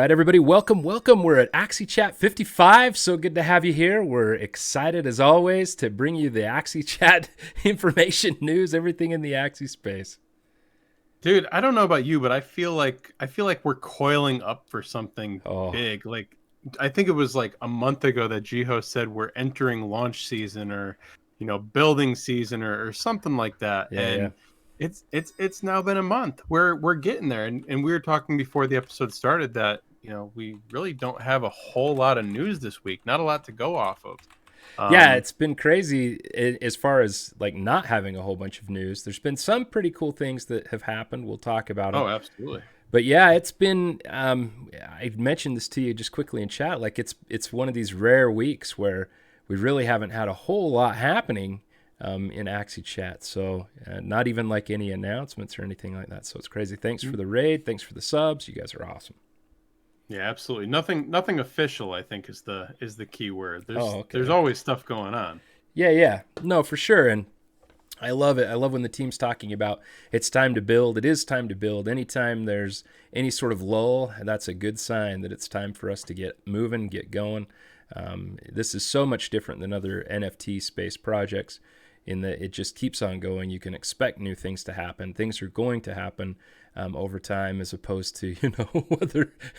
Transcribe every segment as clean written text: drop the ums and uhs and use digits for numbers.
right, everybody, welcome. We're at Axie Chat 55. So good to have you here. We're excited, as always, to bring you the Axie Chat information, news, everything in the Axie space. Dude, I don't know about you, but I feel like we're coiling up for something Oh, big. Like I think it was like a month ago that Jiho said we're entering launch season or building season or something like that. yeah. And it's now been a month. We're getting there. And we were talking before the episode started that, we really don't have a whole lot of news this week. Not a lot to go off of. Yeah, Um it's been crazy as far as like not having a whole bunch of news. There's been some pretty cool things that have happened. We'll talk about them. oh, absolutely. But yeah, it's been. I mentioned this to you just quickly in chat. Like it's one of these rare weeks where we really haven't had a whole lot happening in Axie Chat. So not even like any announcements or anything like that. So it's crazy. Thanks for the raid. Thanks for the subs. You guys are awesome. Yeah, absolutely. Nothing official, I think is the key word. There's Oh, okay. there's always stuff going on. Yeah. No, for sure. And I love it. I love when the team's talking about it's time to build. It is time to build. Anytime there's any sort of lull, that's a good sign that it's time for us to get moving, get going. This is so much different than other NFT space projects in that it just keeps on going. You can expect new things to happen. Things are going to happen over time, as opposed to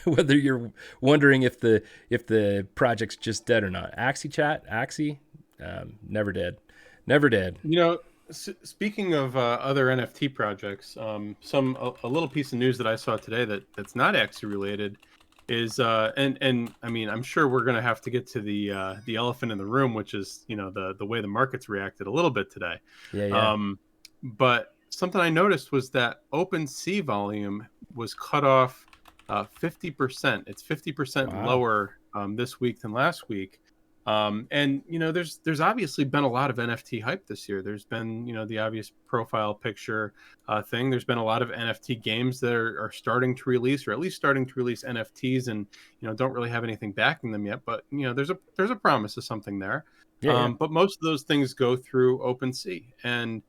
whether you're wondering if the project's just dead or not. Axie Chat, Axie, never dead. Speaking of other NFT projects, a little piece of news that I saw today that's not actually related is and I mean I'm sure we're gonna have to get to the elephant in the room, which is the way the markets reacted a little bit today. Yeah. But something I noticed was that OpenSea volume was cut off 50%. It's 50% Wow. lower this week than last week. And there's obviously been a lot of NFT hype this year. There's been the obvious profile picture thing. There's been a lot of NFT games that are starting to release, or at least starting to release NFTs, and don't really have anything backing them yet. But there's a promise of something there. Yeah. But most of those things go through OpenSea, and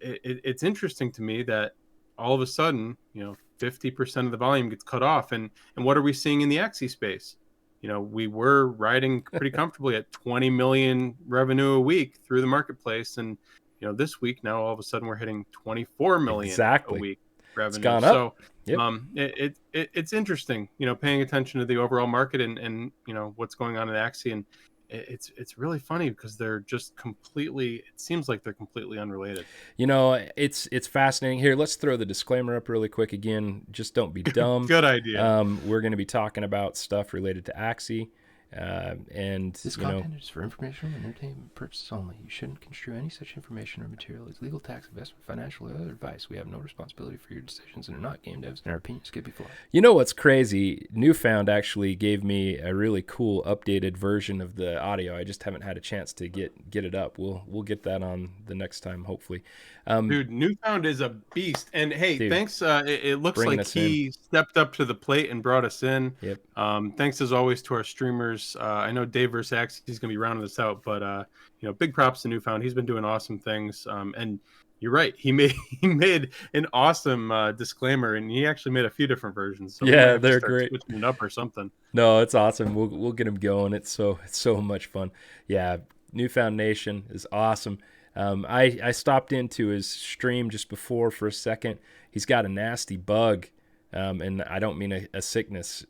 it's interesting to me that all of a sudden 50% of the volume gets cut off, and what are we seeing in the Axie space? We were riding pretty comfortably at 20 million revenue a week through the marketplace. And, this week now, all of a sudden we're hitting 24 million a Exactly. week It's revenue. gone up. So, Yep. it's interesting, paying attention to the overall market and what's going on in Axie. And it's really funny because they're just it seems like they're completely unrelated. It's fascinating. Here, let's throw the disclaimer up really quick again. Just don't be dumb. Good idea. We're going to be talking about stuff related to Axie. And This content is for informational and entertainment purposes only. You shouldn't construe any such information or material as legal, tax, investment, financial, or other advice. We have no responsibility for your decisions and are not game devs, and our opinions could be flawed. You know what's crazy? Newfound actually gave me a really cool updated version of the audio. I just haven't had a chance to get it up. We'll get that on the next time, hopefully. Dude, Newfound is a beast. And hey, Dude, thanks. It looks bringing like us he stepped up to the plate and brought us in. Yep. Thanks as always to our streamers. I know Dave vs. Axie is going to be rounding this out, but big props to Newfound. He's been doing awesome things. And you're right. He made an awesome disclaimer, and he actually made a few different versions. So we might Yeah, have to they're start great. switching it up or something. No, it's awesome. We'll get him going. It's so much fun. Yeah, Newfound Nation is awesome. I stopped into his stream just before for a second. He's got a nasty bug, and I don't mean a sickness.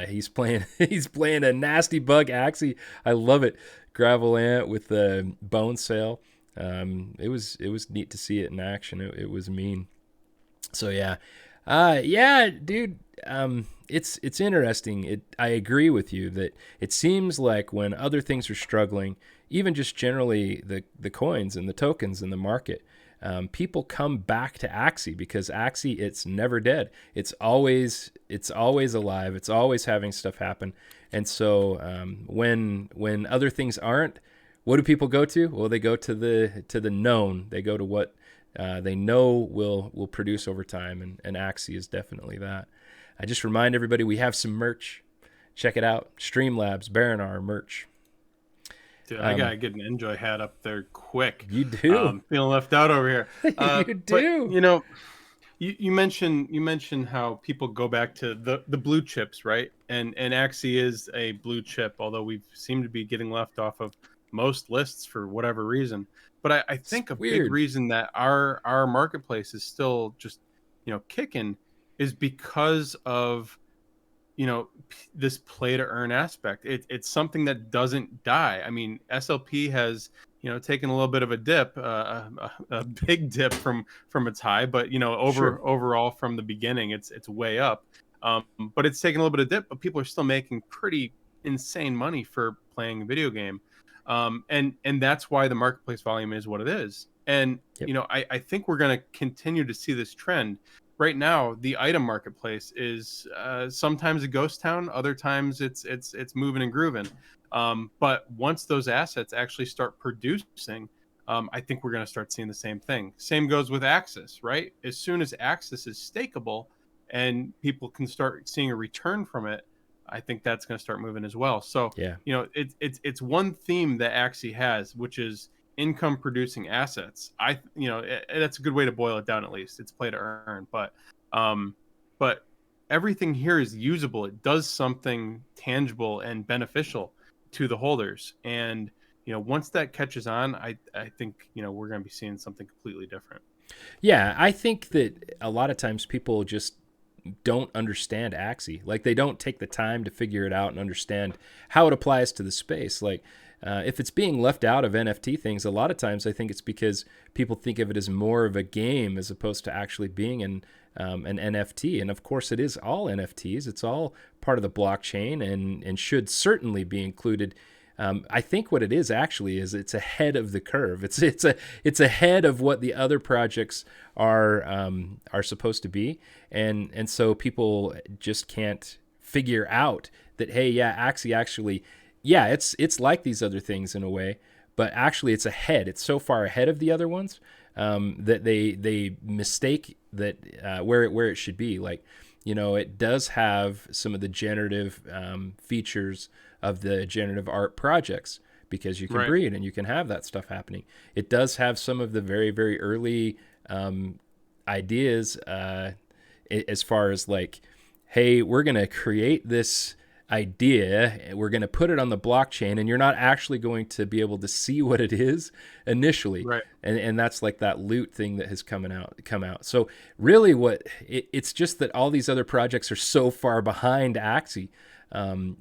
He's playing a nasty bug Axie. I love it. Gravel Ant with the bone sail. It was neat to see it in action. It was mean. So yeah, dude. It's interesting. I agree with you that it seems like when other things are struggling, even just generally the coins and the tokens in the market, people come back to Axie because Axie, it's never dead. It's always alive. It's always having stuff happen. And so when other things aren't, what do people go to? Well, they go to the known. They go to what they know will produce over time, and Axie is definitely that. I just remind everybody we have some merch. Check it out. Streamlabs, Baronar merch. Dude, I gotta get an Enjoi hat up there quick. You do. Feeling left out over here. You do. But You mentioned how people go back to the blue chips, right? And Axie is a blue chip, although we seem to be getting left off of most lists for whatever reason. But I It's think a big weird. reason that our marketplace is still just kicking is because of this play to earn aspect. It's something that doesn't die. I mean, SLP has taken a little bit of a dip, a big dip from its high, but Sure. overall from the beginning, it's way up. But it's taken a little bit of dip, but people are still making pretty insane money for playing a video game, and that's why the marketplace volume is what it is. And Yep. I think we're going to continue to see this trend. Right now the item marketplace is sometimes a ghost town, other times it's moving and grooving, but once those assets actually start producing, I think we're going to start seeing the same thing. Same goes with Axis, right? As soon as Axis is stakeable and people can start seeing a return from it, I think that's going to start moving as well. So Yeah. it's one theme that Axie has, which is income producing assets. That's a good way to boil it down. At least it's play to earn, um but everything here is usable. It does something tangible and beneficial to the holders, and once that catches on, I think we're going to be seeing something completely different. Yeah, I think that a lot of times people just don't understand Axie. Like they don't take the time to figure it out and understand how it applies to the space. Like if it's being left out of NFT things, a lot of times I think it's because people think of it as more of a game as opposed to actually being an NFT. And of course, it is all NFTs. It's all part of the blockchain and should certainly be included. I think what it is actually is it's ahead of the curve. It's ahead of what the other projects are supposed to be, and so people just can't figure out that, hey, yeah, Axie actually, yeah, it's like these other things in a way, but actually it's ahead. It's so far ahead of the other ones that they mistake that where it should be. Like, it does have some of the generative features of the generative art projects because you can Right. breed and you can have that stuff happening. It does have some of the very, very early ideas as far as like, hey, we're going to create this idea, we're going to put it on the blockchain, and you're not actually going to be able to see what it is initially. Right. And that's like that loot thing that has come out. So really it's just that all these other projects are so far behind Axie.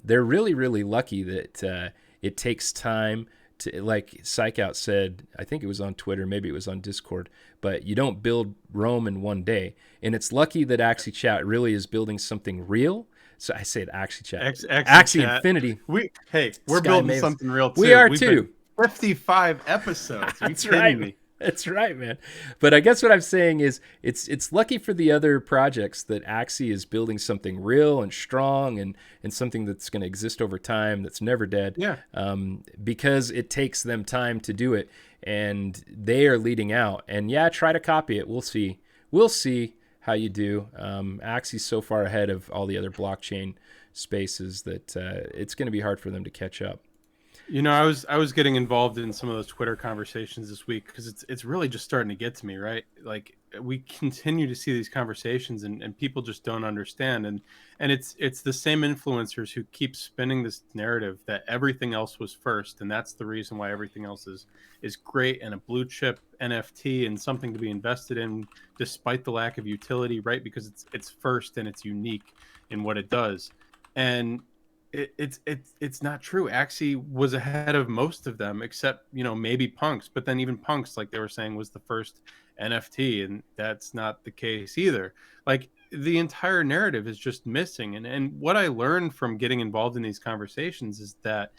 They're really, really lucky that it takes time to, like Psych Out said, I think it was on Twitter, maybe it was on Discord, but you don't build Rome in one day. And it's lucky that Axie Chat really is building something real. So I say it Axie Chat. Axie Chat. Infinity. We're Sky building Mavis. something real too. We are We've too. been 55 episodes. Are you That's kidding right. me? That's right, man. But I guess what I'm saying is it's lucky for the other projects that Axie is building something real and strong and something that's going to exist over time that's never dead. Yeah. Because it takes them time to do it, and they are leading out. And yeah, try to copy it. We'll see. We'll see how you do. Axie's so far ahead of all the other blockchain spaces that it's going to be hard for them to catch up. I was getting involved in some of those Twitter conversations this week because it's really just starting to get to me, right? Like we continue to see these conversations and people just don't understand, and it's the same influencers who keep spinning this narrative that everything else was first, and that's the reason why everything else is great and a blue chip NFT and something to be invested in despite the lack of utility, right? Because it's first and it's unique in what it does. And it's not true. Axie was ahead of most of them, except maybe Punks. But then even Punks, like they were saying, was the first NFT, and that's not the case either. Like the entire narrative is just missing. And what I learned from getting involved in these conversations is that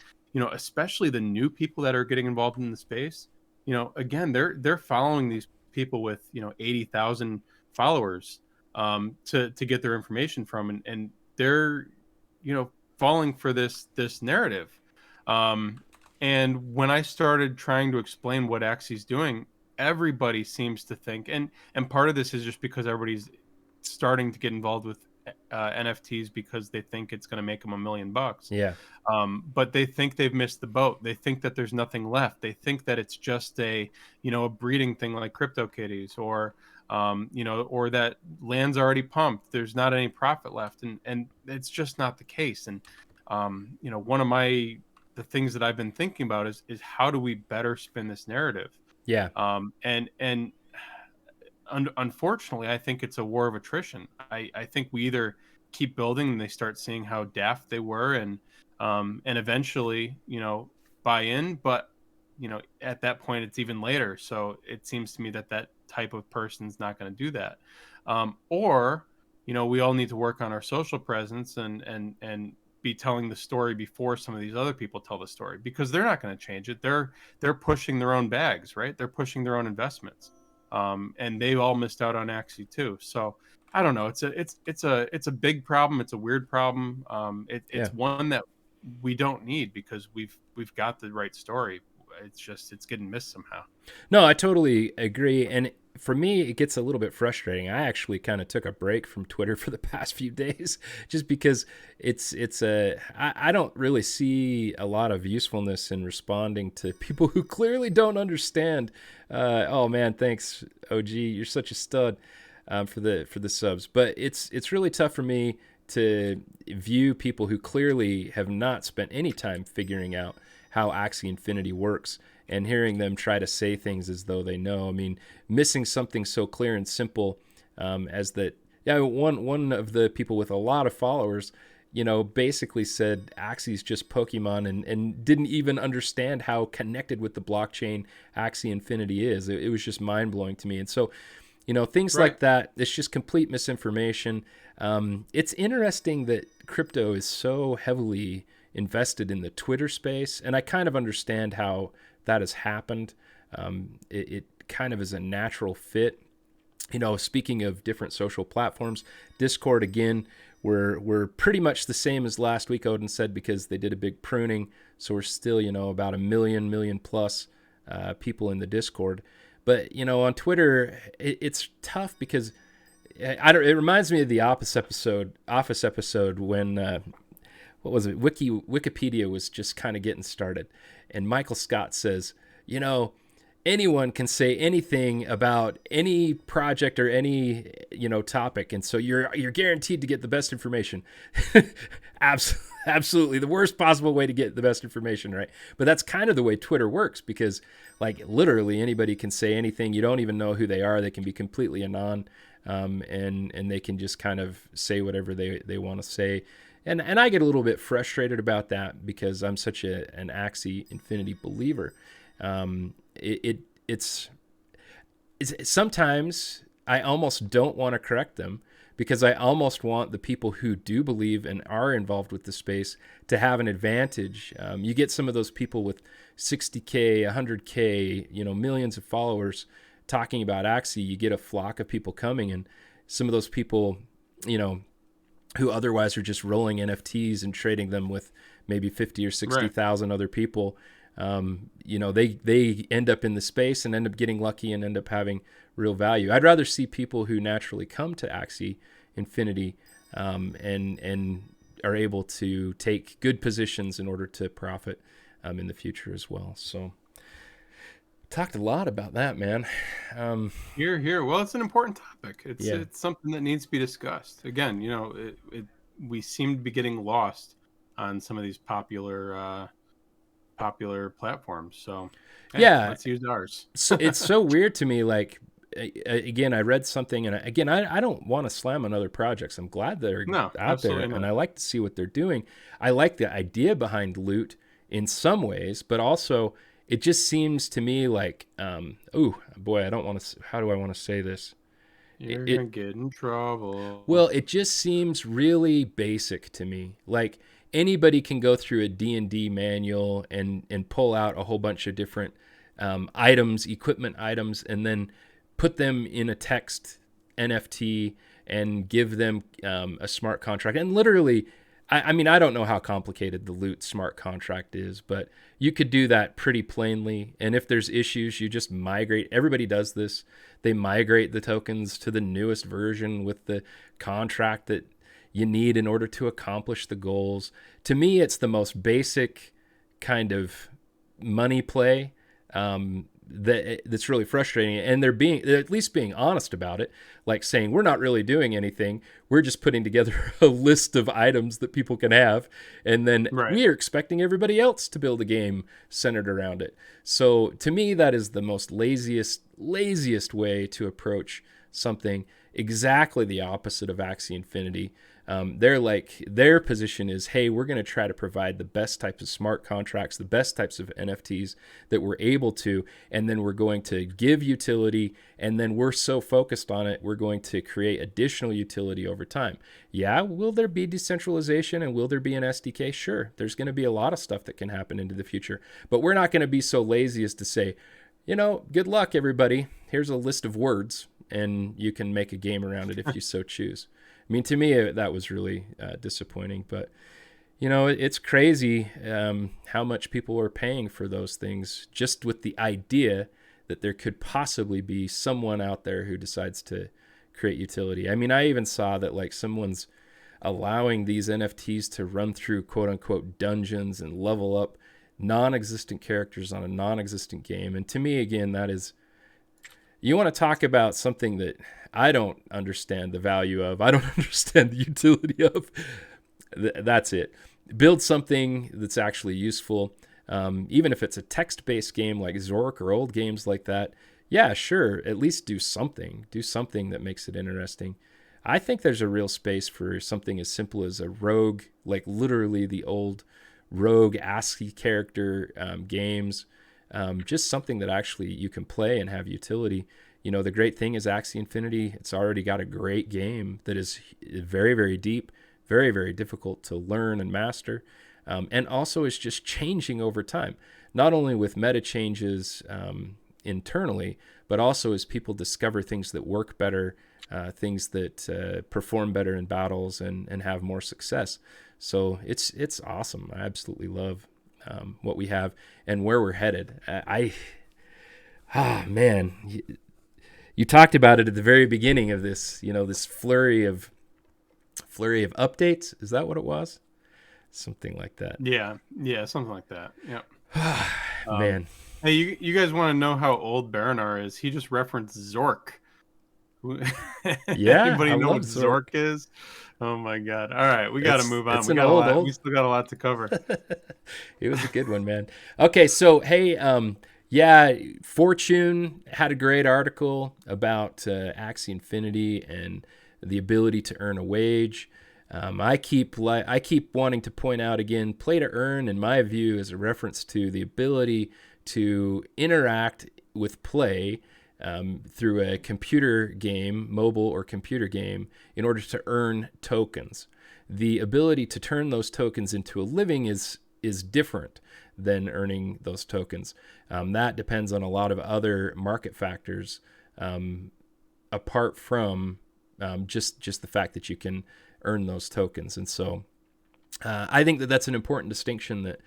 especially the new people that are getting involved in the space, again they're following these people with 80,000 followers to get their information from, and they're falling for this narrative. And when I started trying to explain what Axie's doing, everybody seems to think, and part of this is just because everybody's starting to get involved with NFTs because they think it's going to make them $1 million. Yeah. But they think they've missed the boat. They think that there's nothing left. They think that it's just a breeding thing like CryptoKitties, or or that land's already pumped. There's not any profit left, and it's just not the case. And one of the things that I've been thinking about is how do we better spin this narrative? Yeah. And unfortunately, I think it's a war of attrition. I think we either keep building and they start seeing how daft they were, and eventually, buy in. But at that point, it's even later. So it seems to me that type of person's not going to do that. Or we all need to work on our social presence and be telling the story before some of these other people tell the story, because they're not going to change it. They're pushing their own bags, right? They're pushing their own investments. And they've all missed out on Axie too. So I don't know. It's a big problem. It's a weird problem. It's one that we don't need because we've got the right story. It's getting missed somehow. No, I totally agree. And for me, it gets a little bit frustrating. I actually kind of took a break from Twitter for the past few days just because I don't really see a lot of usefulness in responding to people who clearly don't understand. Oh man, thanks, OG. You're such a stud for the subs. But it's really tough for me to view people who clearly have not spent any time figuring out how Axie Infinity works and hearing them try to say things as though they know. I mean, missing something so clear and simple as that. Yeah, one of the people with a lot of followers, basically said Axie's just Pokemon and didn't even understand how connected with the blockchain Axie Infinity is. It was just mind blowing to me. And so, things Right. like that, it's just complete misinformation. It's interesting that crypto is so heavily invested in the Twitter space, and I kind of understand how that has happened. It kind of is a natural fit. Speaking of different social platforms, Discord, again, we're pretty much the same as last week, Odin said, because they did a big pruning. So we're still, about a million plus people in the Discord. But, on Twitter, it's tough because it reminds me of the Office episode when what was it? Wikipedia was just kind of getting started. And Michael Scott says, anyone can say anything about any project or any, topic. And so you're guaranteed to get the best information. Absolutely. The worst possible way to get the best information, right? But that's kind of the way Twitter works because, like, literally anybody can say anything. You don't even know who they are. They can be completely anon, and they can just kind of say whatever they want to say. And I get a little bit frustrated about that because I'm such an Axie Infinity believer. It's sometimes I almost don't want to correct them because I almost want the people who do believe and are involved with the space to have an advantage. You get some of those people with 60K, 100K, millions of followers talking about Axie. You get a flock of people coming, and some of those people, who otherwise are just rolling NFTs and trading them with maybe 50 or 60,000 other people, they end up in the space and end up getting lucky and end up having real value. I'd rather see people who naturally come to Axie Infinity and are able to take good positions in order to profit in the future as well. So talked a lot about that, man. Here. Well, it's an important topic. It's something that needs to be discussed. Again, we seem to be getting lost on some of these popular platforms. So let's use ours. So it's so weird to me. Like, again, I read something, and I don't want to slam on other projects. I'm glad they're out there, and I like to see what they're doing. I like the idea behind loot in some ways, but also it just seems to me like, oh boy, I don't want to. How do I want to say this? You're gonna get in trouble. Well, it just seems really basic to me. Like, anybody can go through a D&D manual and pull out a whole bunch of different equipment items, and then put them in a text NFT and give them a smart contract. And literally, I mean, I don't know how complicated the loot smart contract is, but you could do that pretty plainly. And if there's issues, you just migrate. Everybody does this. They migrate the tokens to the newest version with the contract that you need in order to accomplish the goals. To me, it's the most basic kind of money play that's really frustrating. And they're at least being honest about it, like saying we're not really doing anything. We're just putting together a list of items that people can have, and then Right. we are expecting everybody else to build a game centered around it. So to me, that is the most laziest way to approach something. Exactly the opposite of Axie Infinity. Their position is, hey, we're going to try to provide the best types of smart contracts, the best types of NFTs that we're able to, and then we're going to give utility, and then we're so focused on it, we're going to create additional utility over time. Yeah, will there be decentralization and will there be an SDK? Sure, there's going to be a lot of stuff that can happen into the future, but we're not going to be so lazy as to say, good luck, everybody. Here's a list of words, and you can make a game around it if you so choose. I mean, to me, that was really disappointing. But, it's crazy how much people are paying for those things just with the idea that there could possibly be someone out there who decides to create utility. I mean, I even saw that like someone's allowing these NFTs to run through quote unquote dungeons and level up non-existent characters on a non-existent game. And to me, again, that is, you want to talk about something that I don't understand the value of, I don't understand the utility of. That's it. Build something that's actually useful. Even if it's a text-based game like Zork or old games like that, yeah, sure, at least do something. Do something that makes it interesting. I think there's a real space for something as simple as a rogue, like literally the old rogue ASCII character games. Just something that actually you can play and have utility. The great thing is Axie Infinity, it's already got a great game that is very, very deep, very, very difficult to learn and master, and also is just changing over time, not only with meta changes internally, but also as people discover things that work better, things that perform better in battles and have more success. So it's awesome. I absolutely love what we have and where we're headed. Man, you talked about it at the very beginning of this, this flurry of updates. Is that what it was? Something like that. Yeah, something like that. Yeah. Man. Hey, you guys want to know how old baronar is? He just referenced Zork. Yeah, Anybody I know what love Zork is? Oh my god! All right, we got to move on. It's We an got old, a lot. We still got a lot to cover. It was a good one, man. Okay, so hey, Fortune had a great article about Axie Infinity and the ability to earn a wage. I keep wanting to point out again, play to earn, in my view, is a reference to the ability to interact with play through a computer game, mobile or computer game, in order to earn tokens. The ability to turn those tokens into a living is different than earning those tokens. That depends on a lot of other market factors, apart from just the fact that you can earn those tokens. And so I think that that's an important distinction that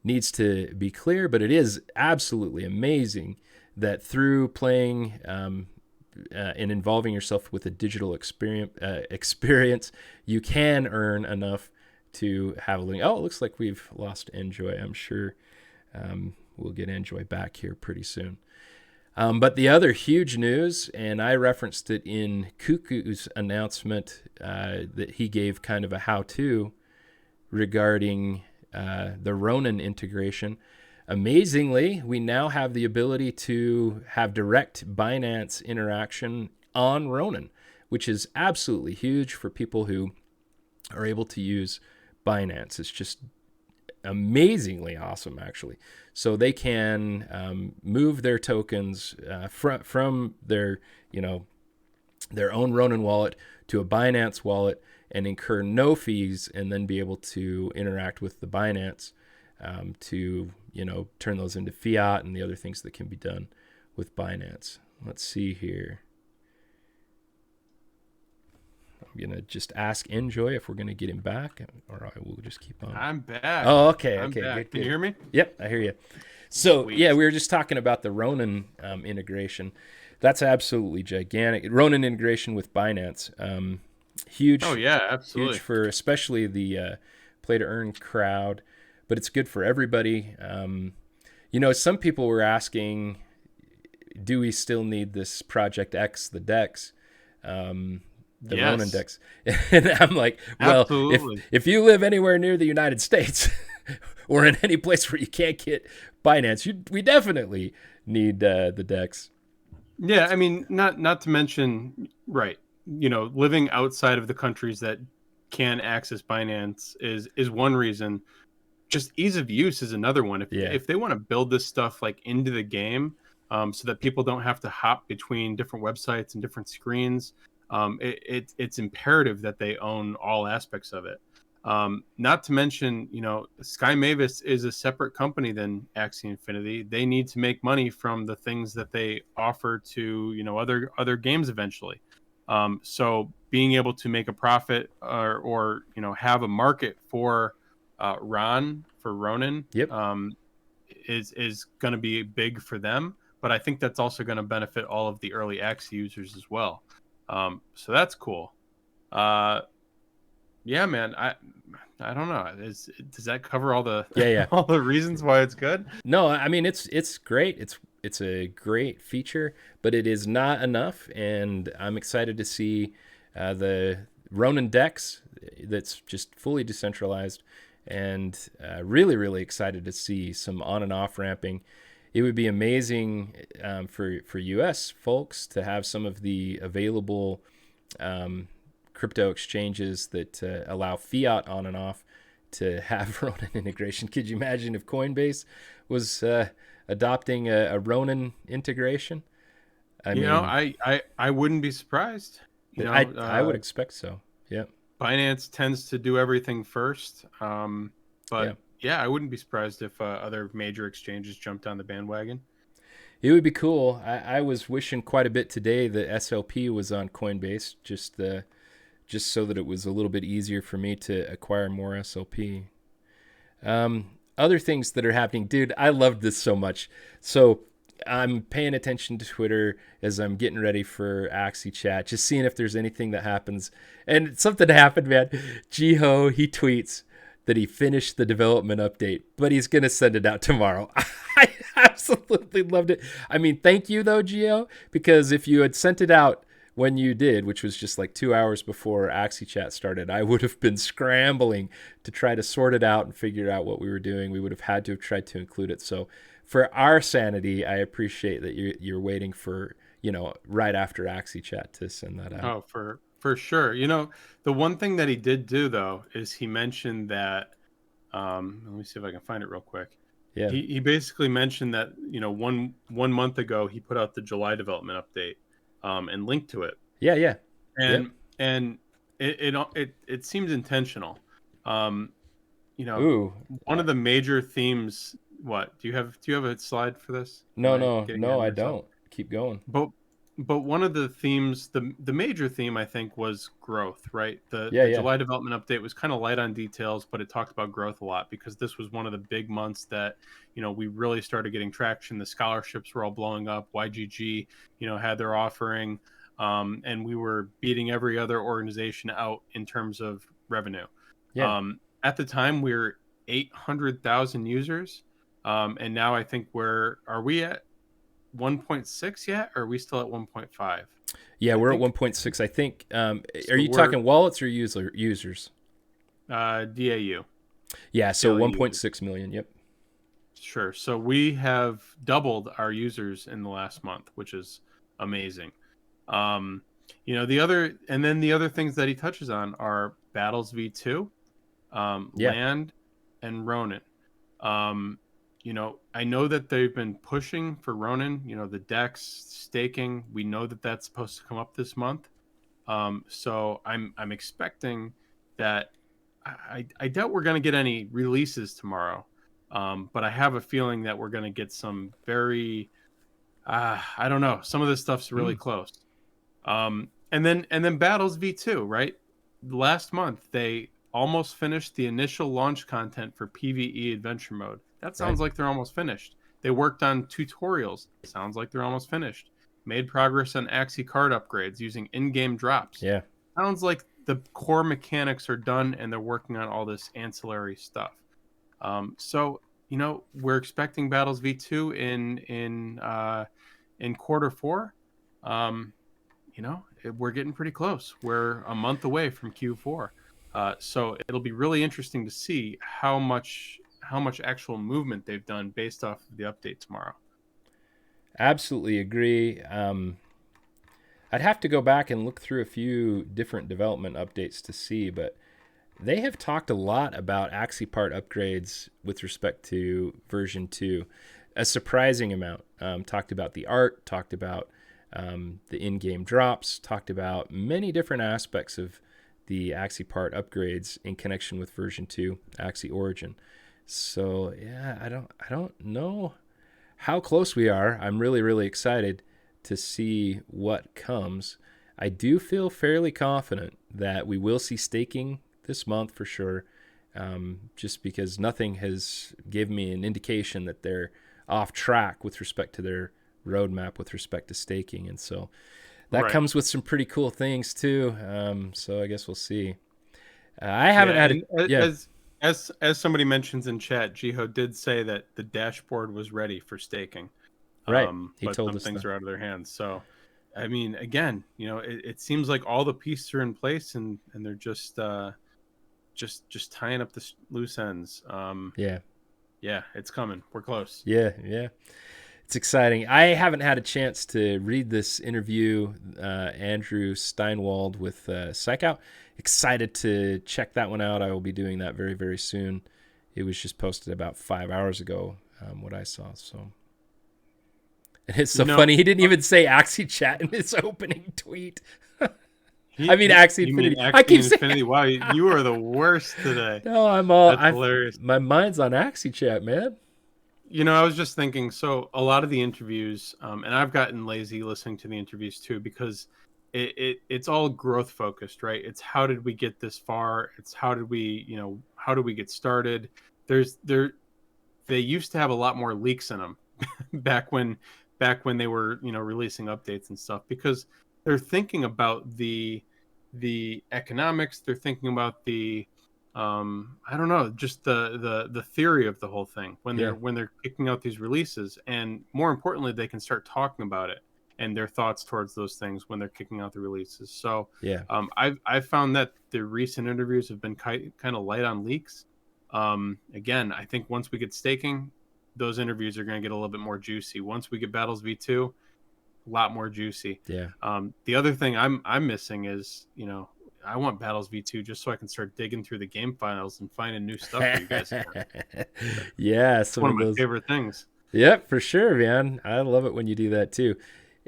needs to be clear, but it is absolutely amazing that through playing and involving yourself with a digital experience, you can earn enough to have a living. Oh, it looks like we've lost Enjoi. I'm sure we'll get Enjoi back here pretty soon. But the other huge news, and I referenced it in Cuckoo's announcement that he gave kind of a how-to regarding the Ronin integration. Amazingly, we now have the ability to have direct Binance interaction on Ronin, which is absolutely huge for people who are able to use Binance. It's just amazingly awesome, actually. So they can move their tokens from their own Ronin wallet to a Binance wallet and incur no fees, and then be able to interact with the Binance to turn those into fiat and the other things that can be done with Binance. Let's see here. I'm going to just ask Enjoi if we're going to get him back, or I will just keep on. I'm back. Oh, okay. I'm back. Good. Can you hear me? Yep, I hear you. So, Sweet. yeah, we were just talking about the Ronin integration. That's absolutely gigantic. Ronin integration with Binance. Huge. Oh, yeah, absolutely. Huge for especially the play-to-earn crowd, but it's good for everybody. Some people were asking, do we still need this Project X, the DEX, the Ronin Yes, DEX? And I'm like, well, absolutely. if you live anywhere near the United States or in any place where you can't get Binance, we definitely need the DEX. Yeah, I mean, not to mention, right? Living outside of the countries that can access Binance is one reason. Just ease of use is another one. Yeah. If they want to build this stuff like into the game, so that people don't have to hop between different websites and different screens, it's imperative that they own all aspects of it. Not to mention, Sky Mavis is a separate company than Axie Infinity. They need to make money from the things that they offer to other games eventually. So being able to make a profit or have a market for Ronin, Yep. is going to be big for them. But I think that's also going to benefit all of the early Axie users as well. So that's cool. Yeah, man. I don't know. Does that cover all the Yeah. all the reasons why it's good? No, I mean it's great. It's a great feature, but it is not enough. And I'm excited to see the Ronin DEX that's just fully decentralized, and really excited to see some on and off ramping. It would be amazing for U.S. folks to have some of the available crypto exchanges that allow fiat on and off to have Ronin integration. Could you imagine if Coinbase was adopting a Ronin integration? I mean, I wouldn't be surprised. I would expect so. Yeah. Binance tends to do everything first. Yeah. But yeah, I wouldn't be surprised if other major exchanges jumped on the bandwagon. It would be cool. I was wishing quite a bit today that SLP was on Coinbase, just so that it was a little bit easier for me to acquire more SLP. Other things that are happening, dude, I loved this so much. So I'm paying attention to Twitter as I'm getting ready for Axie Chat, just seeing if there's anything that happens. And something happened, man. Jiho, he tweets that he finished the development update, but he's going to send it out tomorrow. I absolutely loved it. I mean, thank you, though, Gio, because if you had sent it out when you did, which was just like 2 hours before Axie Chat started, I would have been scrambling to try to sort it out and figure out what we were doing. We would have had to have tried to include it. So for our sanity, I appreciate that you're waiting for, right after Axie Chat to send that out. Oh, for sure. The one thing that he did do though is he mentioned that. Let me see if I can find it real quick. Yeah. He basically mentioned that one month ago he put out the July development update, and linked to it. Yeah. And it seems intentional. Ooh. One of the major themes. What do you have a slide for this? No, I don't. don't. Keep going. But one of the themes, the major theme, I think, was growth, right? The July development update was kind of light on details, but it talked about growth a lot because this was one of the big months that, we really started getting traction. The scholarships were all blowing up. YGG, had their offering, and we were beating every other organization out in terms of revenue. Yeah. At the time, we were 800,000 users, and now I think are we at 1.6 yet, or are we still at 1.5? Yeah, we're at 1.6. I think. Are you talking wallets or users? DAU. Yeah, so 1.6 million. Yep. Sure. So we have doubled our users in the last month, which is amazing. The other things that he touches on are Battles V2, Land, and Ronin. I know that they've been pushing for Ronin, the DEX staking. We know that that's supposed to come up this month. So I'm expecting that. I doubt we're going to get any releases tomorrow. But I have a feeling that we're going to get some very, I don't know. Some of this stuff's really close. And then Battles V2, right? Last month, they almost finished the initial launch content for PvE adventure mode. That sounds like they're almost finished. They worked on tutorials. Sounds like they're almost finished. Made progress on Axie card upgrades using in-game drops. Yeah. Sounds like the core mechanics are done and they're working on all this ancillary stuff. So we're expecting Battles V2 in Q4, we're getting pretty close. We're a month away from Q4. So it'll be really interesting to see how much actual movement they've done based off of the update tomorrow. Absolutely agree. I'd have to go back and look through a few different development updates to see, but they have talked a lot about Axie part upgrades with respect to version 2. A surprising amount. Talked about the art, talked about the in-game drops, talked about many different aspects of the Axie part upgrades in connection with version 2, Axie Origin. So yeah, I don't know how close we are. I'm really, really excited to see what comes. I do feel fairly confident that we will see staking this month for sure, just because nothing has given me an indication that they're off track with respect to their roadmap with respect to staking. And so that comes with some pretty cool things too. So I guess we'll see. I haven't had as somebody mentions in chat, Jiho did say that the dashboard was ready for staking. Right. He but told some us things that. are out of their hands. So, I mean, again, it seems like all the pieces are in place and they're just tying up the loose ends. Yeah, it's coming. We're close. Yeah. It's exciting. I haven't had a chance to read this interview, Andrew Steinwald with Psychout. Excited to check that one out. I will be doing that very, very soon. It was just posted about 5 hours ago, what I saw. So, and it's so funny. He didn't even say Axie Chat in his opening tweet. Axie Infinity. I keep Infinity. saying, wow, you are the worst today. No, That's hilarious. My mind's on Axie Chat, man. I was just thinking, so a lot of the interviews, and I've gotten lazy listening to the interviews too, because it's all growth focused, right? It's how did we get this far? It's how did we get started? They used to have a lot more leaks in them back when they were, releasing updates and stuff, because they're thinking about the economics. They're thinking about the I don't know, just the theory of the whole thing when they're kicking out these releases, and more importantly, they can start talking about it and their thoughts towards those things when they're kicking out the releases. So I've found that the recent interviews have been kind of light on leaks. Again, I think once we get staking, those interviews are going to get a little bit more juicy. Once we get Battles V2, a lot more juicy. The other thing I'm missing is, I want Battles V2 just so I can start digging through the game files and finding new stuff for you guys. Yeah, one of my favorite things. Yep, for sure, man. I love it when you do that too.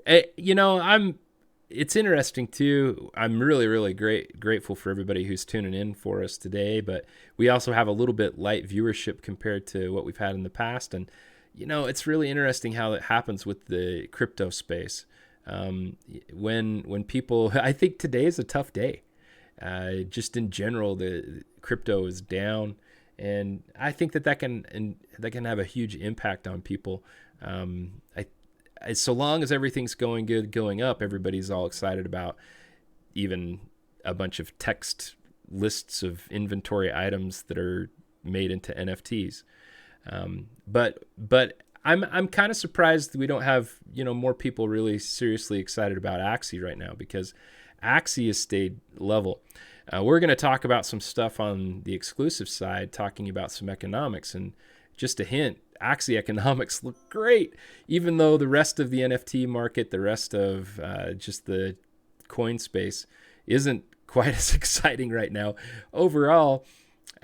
It's interesting too. I'm really, really grateful for everybody who's tuning in for us today, but we also have a little bit light viewership compared to what we've had in the past. And, it's really interesting how it happens with the crypto space. When people, I think today is a tough day. Just in general, the crypto is down, and I think that can have a huge impact on people. So long as everything's going good, going up, everybody's all excited about even a bunch of text lists of inventory items that are made into NFTs. But I'm kind of surprised that we don't have more people really seriously excited about Axie right now, because Axie has stayed level. We're going to talk about some stuff on the exclusive side, talking about some economics. And just a hint, Axie economics look great, even though the rest of the NFT market, the rest of just the coin space isn't quite as exciting right now. Overall,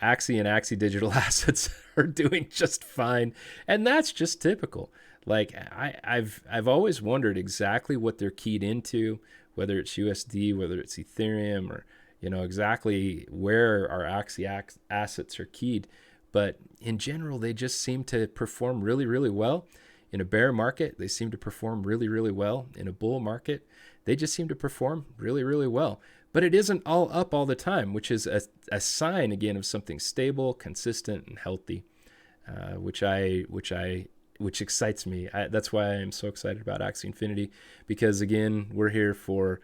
Axie and Axie digital assets are doing just fine. And that's just typical. Like I've always wondered exactly what they're keyed into, whether it's USD, whether it's Ethereum, or exactly where our Axie assets are keyed. But in general, they just seem to perform really, really well. In a bear market, they seem to perform really, really well. In a bull market, they just seem to perform really, really well. But it isn't all up all the time, which is a sign, again, of something stable, consistent, and healthy, which excites me. That's why I'm so excited about Axie Infinity, because, again, we're here for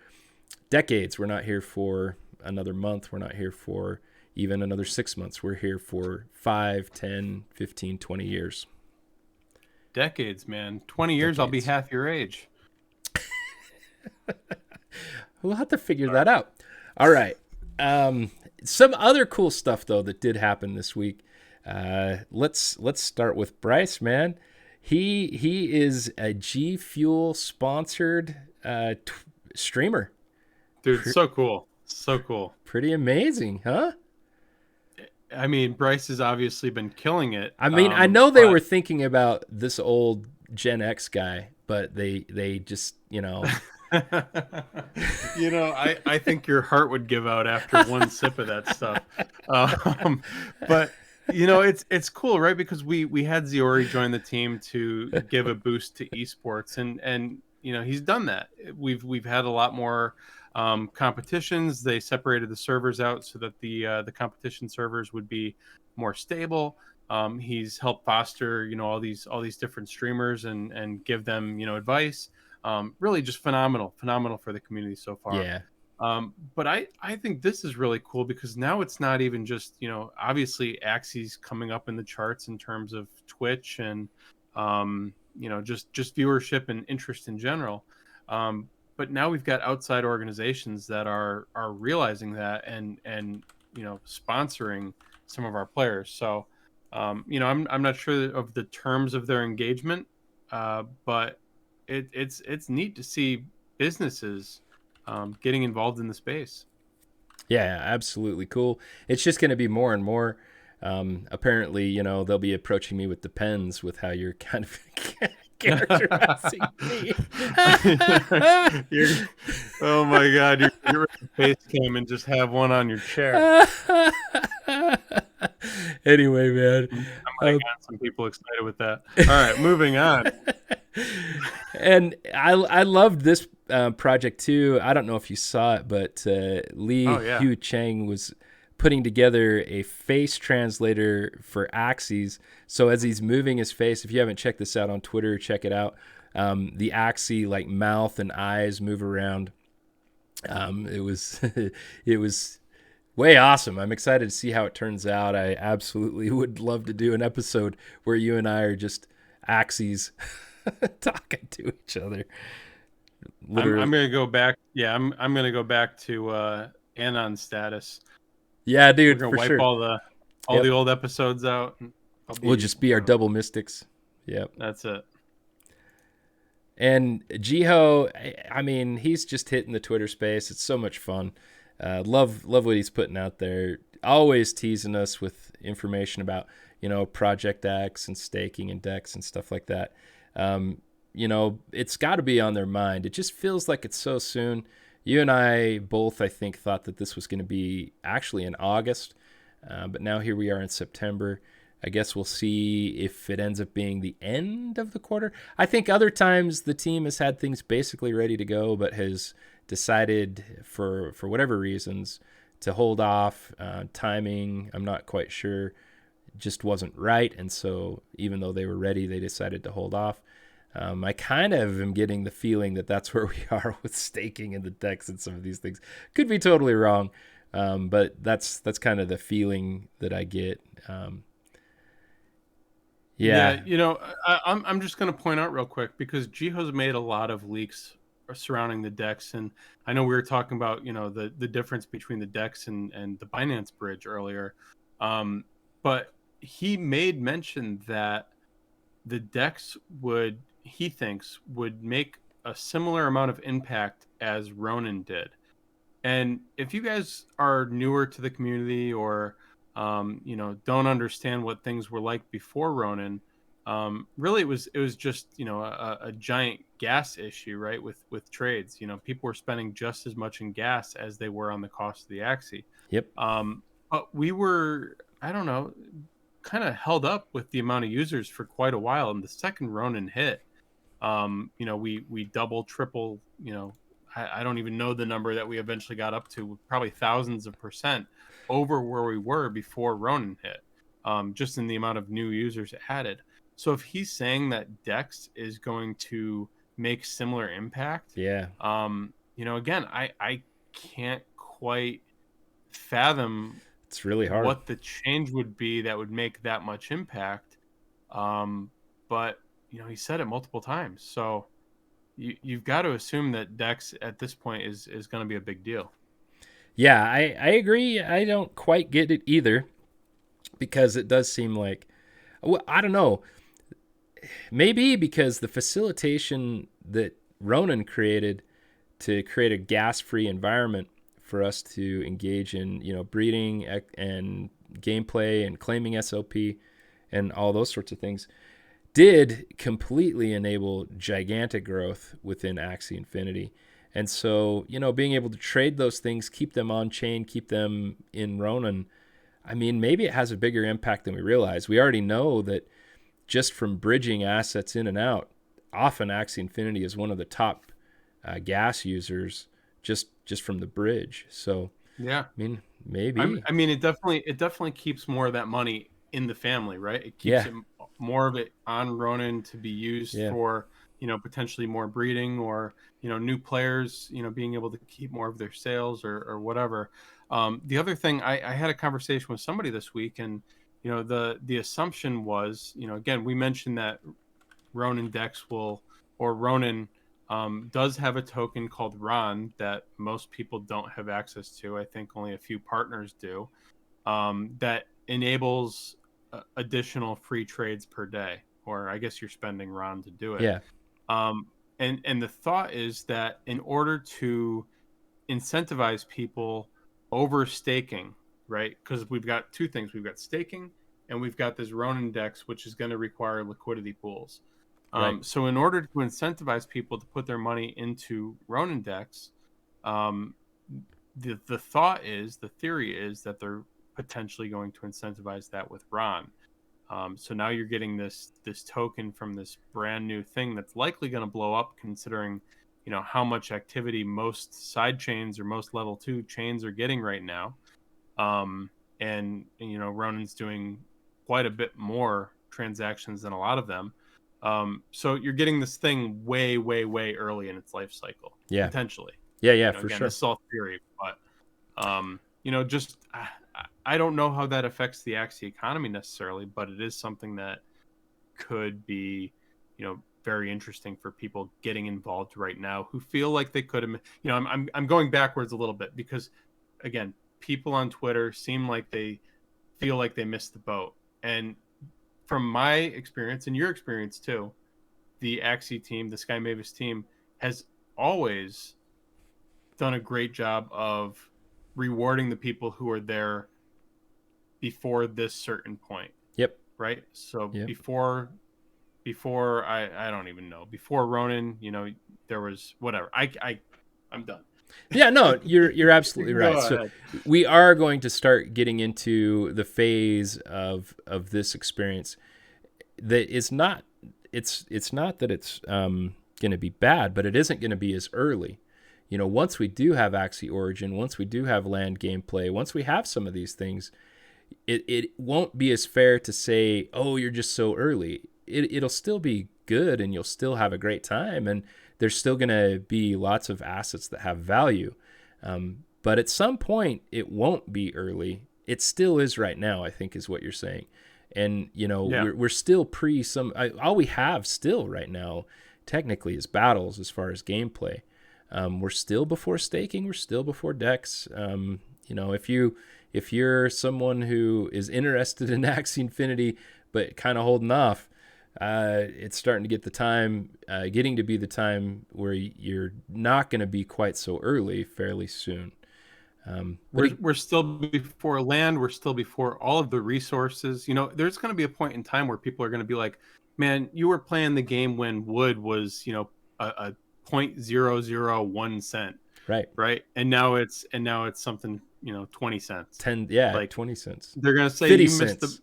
decades. We're not here for another month. We're not here for even another 6 months. We're here for 5, 10, 15, 20 years. Decades, man. 20 years, I'll be half your age. We'll have to figure that out. All right. Some other cool stuff though that did happen this week. Let's start with Bryce, man. He is a G Fuel sponsored streamer. Dude, so cool. So cool. Pretty amazing, huh? I mean, Bryce has obviously been killing it. I mean, I know they were thinking about this old Gen X guy, but they just, I think your heart would give out after one sip of that stuff. But it's cool, right? Because we had Ziori join the team to give a boost to esports, and he's done that. We've had a lot more competitions. They separated the servers out so that the competition servers would be more stable. He's helped foster all these different streamers and give them advice. Really just phenomenal for the community so far. Yeah. But I think this is really cool because now it's not even just obviously Axie's coming up in the charts in terms of Twitch and just viewership and interest in general. But now we've got outside organizations that are realizing that and sponsoring some of our players. So I'm not sure of the terms of their engagement, but it's neat to see businesses getting involved in the space. Yeah, absolutely cool. It's just going to be more and more. Apparently, they'll be approaching me with depends with how you're kind of characterizing me. Oh my God, you're a face cam and just have one on your chair. Anyway, man, I got some people excited with that. All right, moving on. And I loved this project too. I don't know if you saw it, but Li Hu Chang was putting together a face translator for Axies. So as he's moving his face, if you haven't checked this out on Twitter, check it out. The Axie like mouth and eyes move around. It was way awesome. I'm excited to see how it turns out. I absolutely would love to do an episode where you and I are just Axies talking to each other. I'm gonna go back. Yeah, I'm gonna go back to Anon status. Yeah, dude, we're gonna for wipe sure. all the old episodes out. We'll just be our double mystics. Yep, that's it. And Jiho, I mean, he's just hitting the Twitter space. It's so much fun. Love what he's putting out there. Always teasing us with information about Project X and staking and DEX and stuff like that. It's got to be on their mind. It just feels like it's so soon. You and I both, I think, thought that this was going to be actually in August, but now here we are in September. I guess we'll see if it ends up being the end of the quarter. I think other times the team has had things basically ready to go, but has decided for whatever reasons to hold off. Timing, I'm not quite sure, just wasn't right. And so even though they were ready, they decided to hold off. I kind of am getting the feeling that that's where we are with staking and the DEX and some of these things. Could be totally wrong, but that's kind of the feeling that I get. Yeah, I'm just going to point out real quick because Jiho's made a lot of leaks surrounding the DEX, and I know we were talking about the difference between the DEX and the Binance bridge earlier, but he made mention that the DEX he thinks would make a similar amount of impact as Ronin did. And if you guys are newer to the community or don't understand what things were like before Ronin, really it was just a giant gas issue, right? With trades, people were spending just as much in gas as they were on the cost of the Axie. Yep. But we were, I don't know, kind of held up with the amount of users for quite a while. And the second Ronin hit, we double, triple, I don't even know the number that we eventually got up to, probably thousands of % over where we were before Ronin hit, just in the amount of new users added. So if he's saying that DEX is going to make similar impact, yeah, again, I can't quite fathom. It's really hard what the change would be that would make that much impact. But he said it multiple times, so you've got to assume that Dex at this point is going to be a big deal. Yeah, I agree. I don't quite get it either, because it does seem like, well, I don't know. Maybe because the facilitation that Ronin created to create a gas-free environment for us to engage in, breeding and gameplay and claiming SLP and all those sorts of things, did completely enable gigantic growth within Axie Infinity. And so, being able to trade those things, keep them on chain, keep them in Ronin, I mean, maybe it has a bigger impact than we realize. We already know that just from bridging assets in and out, often Axie Infinity is one of the top gas users just from the bridge. So, Yeah, I mean, maybe. I mean, it definitely keeps more of that money in the family, right? It keeps Yeah. it more of it on Ronin to be used Yeah. for, potentially more breeding, or, new players, being able to keep more of their sales, or whatever. The other thing, I had a conversation with somebody this week, and, the assumption was, again, we mentioned that Ronin Dex or Ronin does have a token called Ron that most people don't have access to. I think only a few partners do. That enables additional free trades per day, or I guess you're spending Ron to do it. Yeah. And the thought is that in order to incentivize people over staking, right? Because we've got two things: we've got staking, and we've got this Ronin Dex, which is going to require liquidity pools. Right. So in order to incentivize people to put their money into Ronin Dex, um, the thought is, the theory is that they're potentially going to incentivize that with Ron. So now you're getting this token from this brand new thing that's likely going to blow up, considering how much activity most side chains or most level 2 chains are getting right now. And Ronin's doing quite a bit more transactions than a lot of them. So you're getting this thing way, way, way early in its life cycle, Yeah. potentially. Yeah, for Again, sure. this is all theory, but just I don't know how that affects the Axie economy necessarily, but it is something that could be, very interesting for people getting involved right now who feel like they could have. I'm going backwards a little bit, because again, people on Twitter seem like they feel like they missed the boat, and from my experience and your experience too, the Axie team, the Sky Mavis team, has always done a great job of rewarding the people who are there before this certain point. Yep. Right. So Yep. before I don't even know, before Ronin, there was whatever. I'm done. Yeah, no, you're absolutely right. Go So ahead. we are going to start getting into the phase of this experience that is not, it's not that it's going to be bad, but it isn't going to be as early. Once we do have Axie Origin, once we do have land gameplay, once we have some of these things, it won't be as fair to say, oh, you're just so early. It'll still be good, and you'll still have a great time, and there's still going to be lots of assets that have value. But at some point, it won't be early. It still is right now, I think, is what you're saying. And, Yeah. we're still all we have still right now, technically, is battles as far as gameplay. We're still before staking. We're still before Dex. If you're someone who is interested in Axie Infinity but kind of holding off, it's starting to getting to be the time where you're not going to be quite so early fairly soon. We're still before land. We're still before all of the resources. There's going to be a point in time where people are going to be like, man, you were playing the game when wood was, a 0.001 cent. Right. And now it's something, 20 cents. 20 cents. They're going to say you missed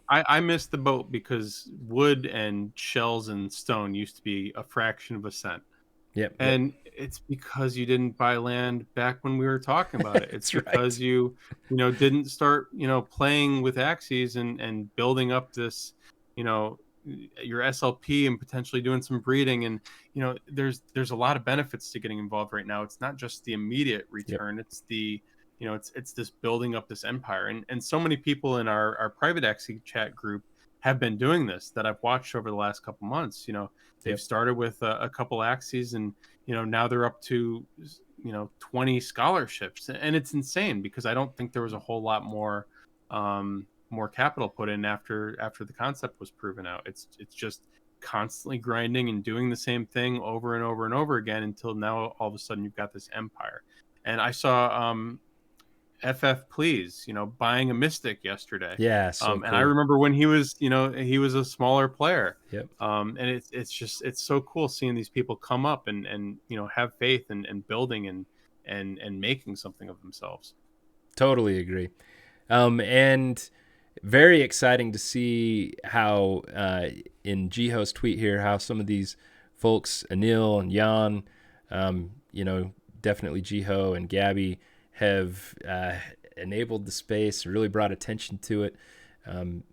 I missed the boat because wood and shells and stone used to be a fraction of a cent. Yep. And it's because you didn't buy land back when we were talking about it. It's because you didn't start, playing with Axies and building up this, your SLP and potentially doing some breeding. And, there's a lot of benefits to getting involved right now. It's not just the immediate return. Yep. It's the, it's this building up this empire. And so many people in our private Axie chat group have been doing this that I've watched over the last couple months. They've Yep. started with a couple Axies, and now they're up to 20 scholarships, and it's insane because I don't think there was a whole lot more capital put in after the concept was proven out. It's just constantly grinding and doing the same thing over and over and over again until now all of a sudden you've got this empire. And I saw FF Please, buying a Mystic yesterday. Yeah, so And cool. I remember when he was a smaller player. Yep. And it's so cool seeing these people come up and have faith and building and making something of themselves. Totally agree. And very exciting to see how in Jiho's tweet here, how some of these folks, Anil and Jan, definitely Jiho and Gabby, have enabled the space, really brought attention to it,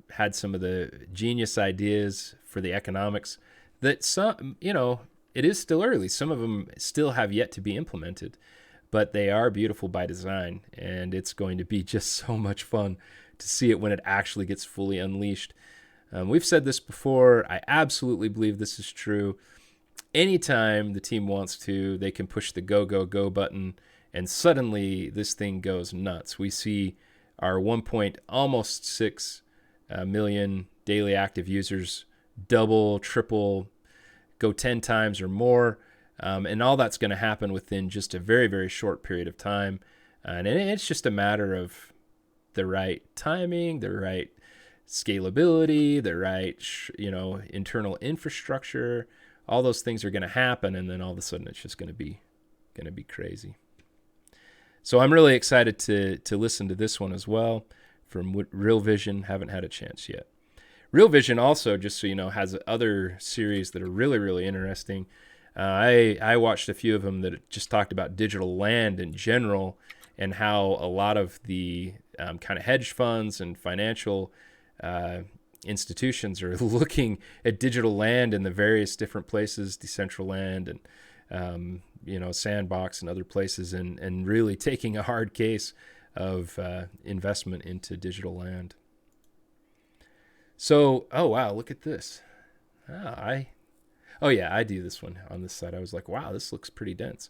had some of the genius ideas for the economics that some, it is still early. Some of them still have yet to be implemented, but they are beautiful by design, and it's going to be just so much fun to see it when it actually gets fully unleashed. We've said this before. I absolutely believe this is true. Anytime the team wants to, they can push the go, go, go button, and suddenly this thing goes nuts. We see our almost 6 million daily active users double, triple, go 10 times or more. And all that's going to happen within just a very, very short period of time. And it's just a matter of the right timing, the right scalability, the right, internal infrastructure. All those things are going to happen, and then all of a sudden it's just going to be crazy. So I'm really excited to listen to this one as well from Real Vision. Haven't had a chance yet. Real Vision also, just so you know, has other series that are really, really interesting. I watched a few of them that just talked about digital land in general and how a lot of the kind of hedge funds and financial institutions are looking at digital land in the various different places, Decentraland and Sandbox and other places, and really taking a hard case of investment into digital land. So, oh wow, look at this. I do this one on this side. I was like, wow, this looks pretty dense.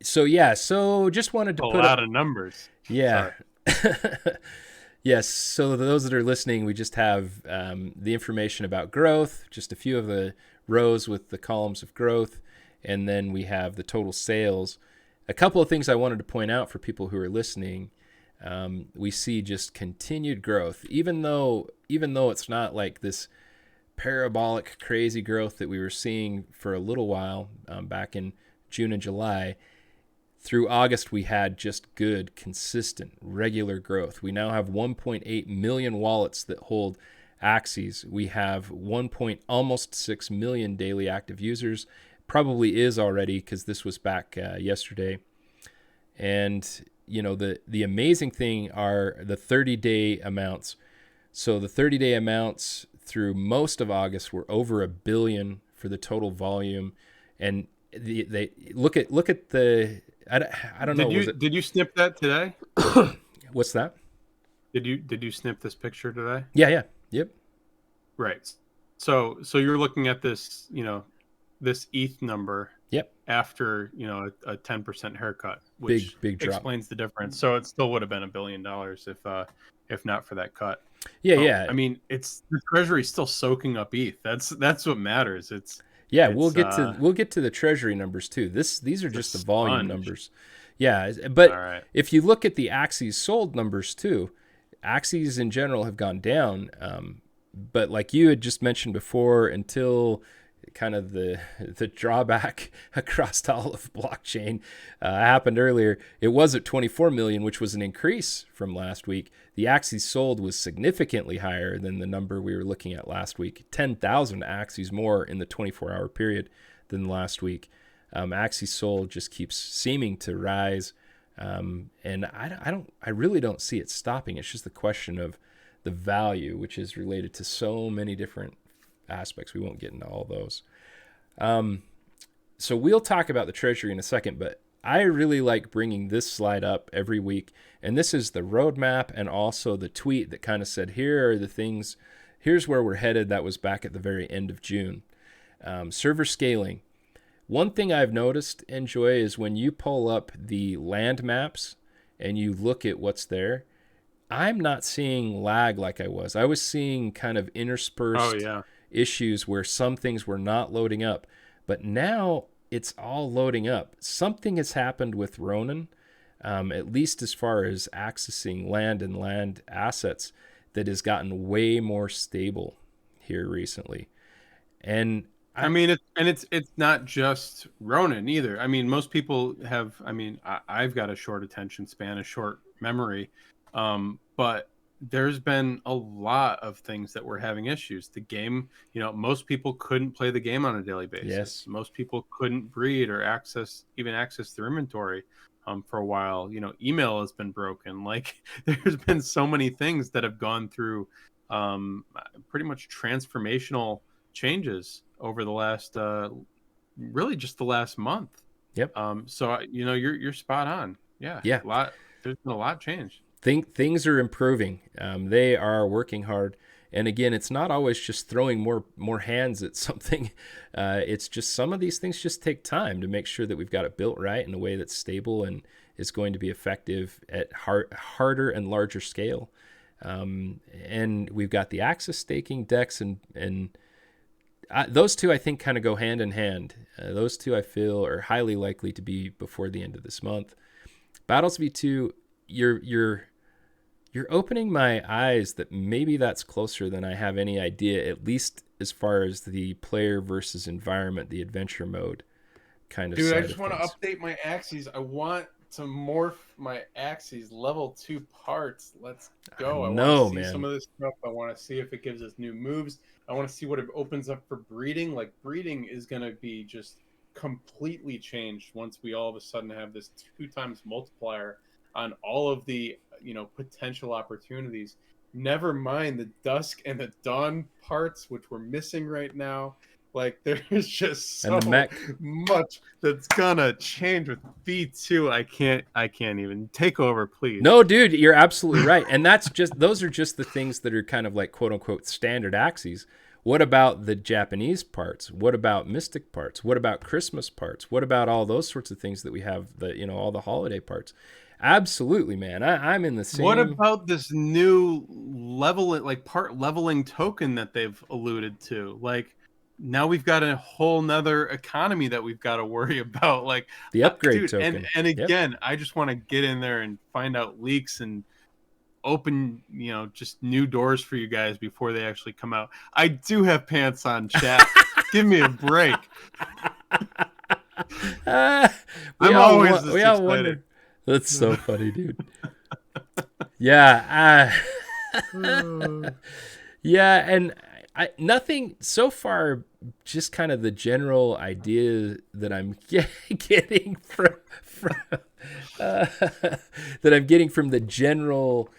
So just wanted to a put lot of numbers. Yeah. Yes. So those that are listening, we just have the information about growth, just a few of the rows with the columns of growth, and then we have the total sales. A couple of things I wanted to point out for people who are listening. We see just continued growth, even though it's not like this parabolic crazy growth that we were seeing for a little while back in June and July. Through August, we had just good, consistent, regular growth. We now have 1.8 million wallets that hold Axies. We have almost 6 million daily active users. Probably is already because this was back yesterday. And the amazing thing are the 30-day amounts. So the 30-day amounts through most of August were over $1 billion for the total volume. And they look at the I don't know. Did you snip that today? What's that? Did you snip this picture today? Yeah. Yep. Right. So you're looking at this, this ETH number. Yep. After a 10% haircut, which big drop. Explains the difference. So it still would have been $1 billion if not for that cut. Yeah. I mean, it's the treasury still soaking up ETH. That's what matters. We'll get to the treasury numbers too. These are just the volume numbers. Yeah, but right. If you look at the Axies sold numbers too, Axies in general have gone down. But like you had just mentioned before, until kind of the drawback across all of blockchain happened earlier, it was at 24 million, which was an increase from last week. The Axies sold was significantly higher than the number we were looking at last week. 10,000 Axies more in the 24-hour period than last week. Axie sold just keeps seeming to rise, and I really don't see it stopping. It's just the question of the value, which is related to so many different aspects. We won't get into all those. So we'll talk about the treasury in a second, but I really like bringing this slide up every week. And this is the roadmap and also the tweet that kind of said, here are the things, here's where we're headed. That was back at the very end of June. Server scaling. One thing I've noticed, Enjoi, is when you pull up the land maps and you look at what's there, I'm not seeing lag like I was. I was seeing kind of interspersed issues where some things were not loading up. But now it's all loading up. Something has happened with Ronin, at least as far as accessing land and land assets, that has gotten way more stable here recently. And I mean, it's not just Ronin either. I mean, most people have. I mean, I've got a short attention span, a short memory, but there's been a lot of things that were having issues. The game, most people couldn't play the game on a daily basis. Yes. Most people couldn't breed or access their inventory for a while. Email has been broken. Like, there's been so many things that have gone through pretty much transformational changes over the last really just the last month. Yep. So you're spot on. Yeah. There's been a lot changed. Things are improving. They are working hard. And again, it's not always just throwing more hands at something. It's just some of these things just take time to make sure that we've got it built right in a way that's stable and is going to be effective at harder and larger scale. And we've got the Axis staking decks and those two I think kind of go hand in hand. Those two I feel are highly likely to be before the end of this month. Battles V2, you're opening my eyes that maybe that's closer than I have any idea, at least as far as the player versus environment, the adventure mode kind of. Dude, side I just of want to things. update my Axies. I want to morph my Axies level 2 parts. Let's go. I want to see some of this stuff. I want to see if it gives us new moves. I want to see what it opens up for breeding. Like, breeding is going to be just completely changed once we all of a sudden have this 2 times multiplier on all of the potential opportunities. Never mind the dusk and the dawn parts, which we're missing right now. Like, there's just so much that's gonna change with V2. I can't even. Take over, please. No, dude, you're absolutely right. And those are just the things that are kind of like quote unquote standard Axies. What about the Japanese parts? What about Mystic parts? What about Christmas parts? What about all those sorts of things that we have, all the holiday parts? Absolutely, man. I'm in the same. What about this new part leveling token that they've alluded to? Like, now we've got a whole nother economy that we've got to worry about. Like, the upgrade token. And again, I just want to get in there and find out leaks and open, just new doors for you guys before they actually come out. I do have pants on, chat. Give me a break. We all wonder. That's so funny, dude. Yeah. Yeah, and nothing so far, just kind of the general idea that I'm getting from the general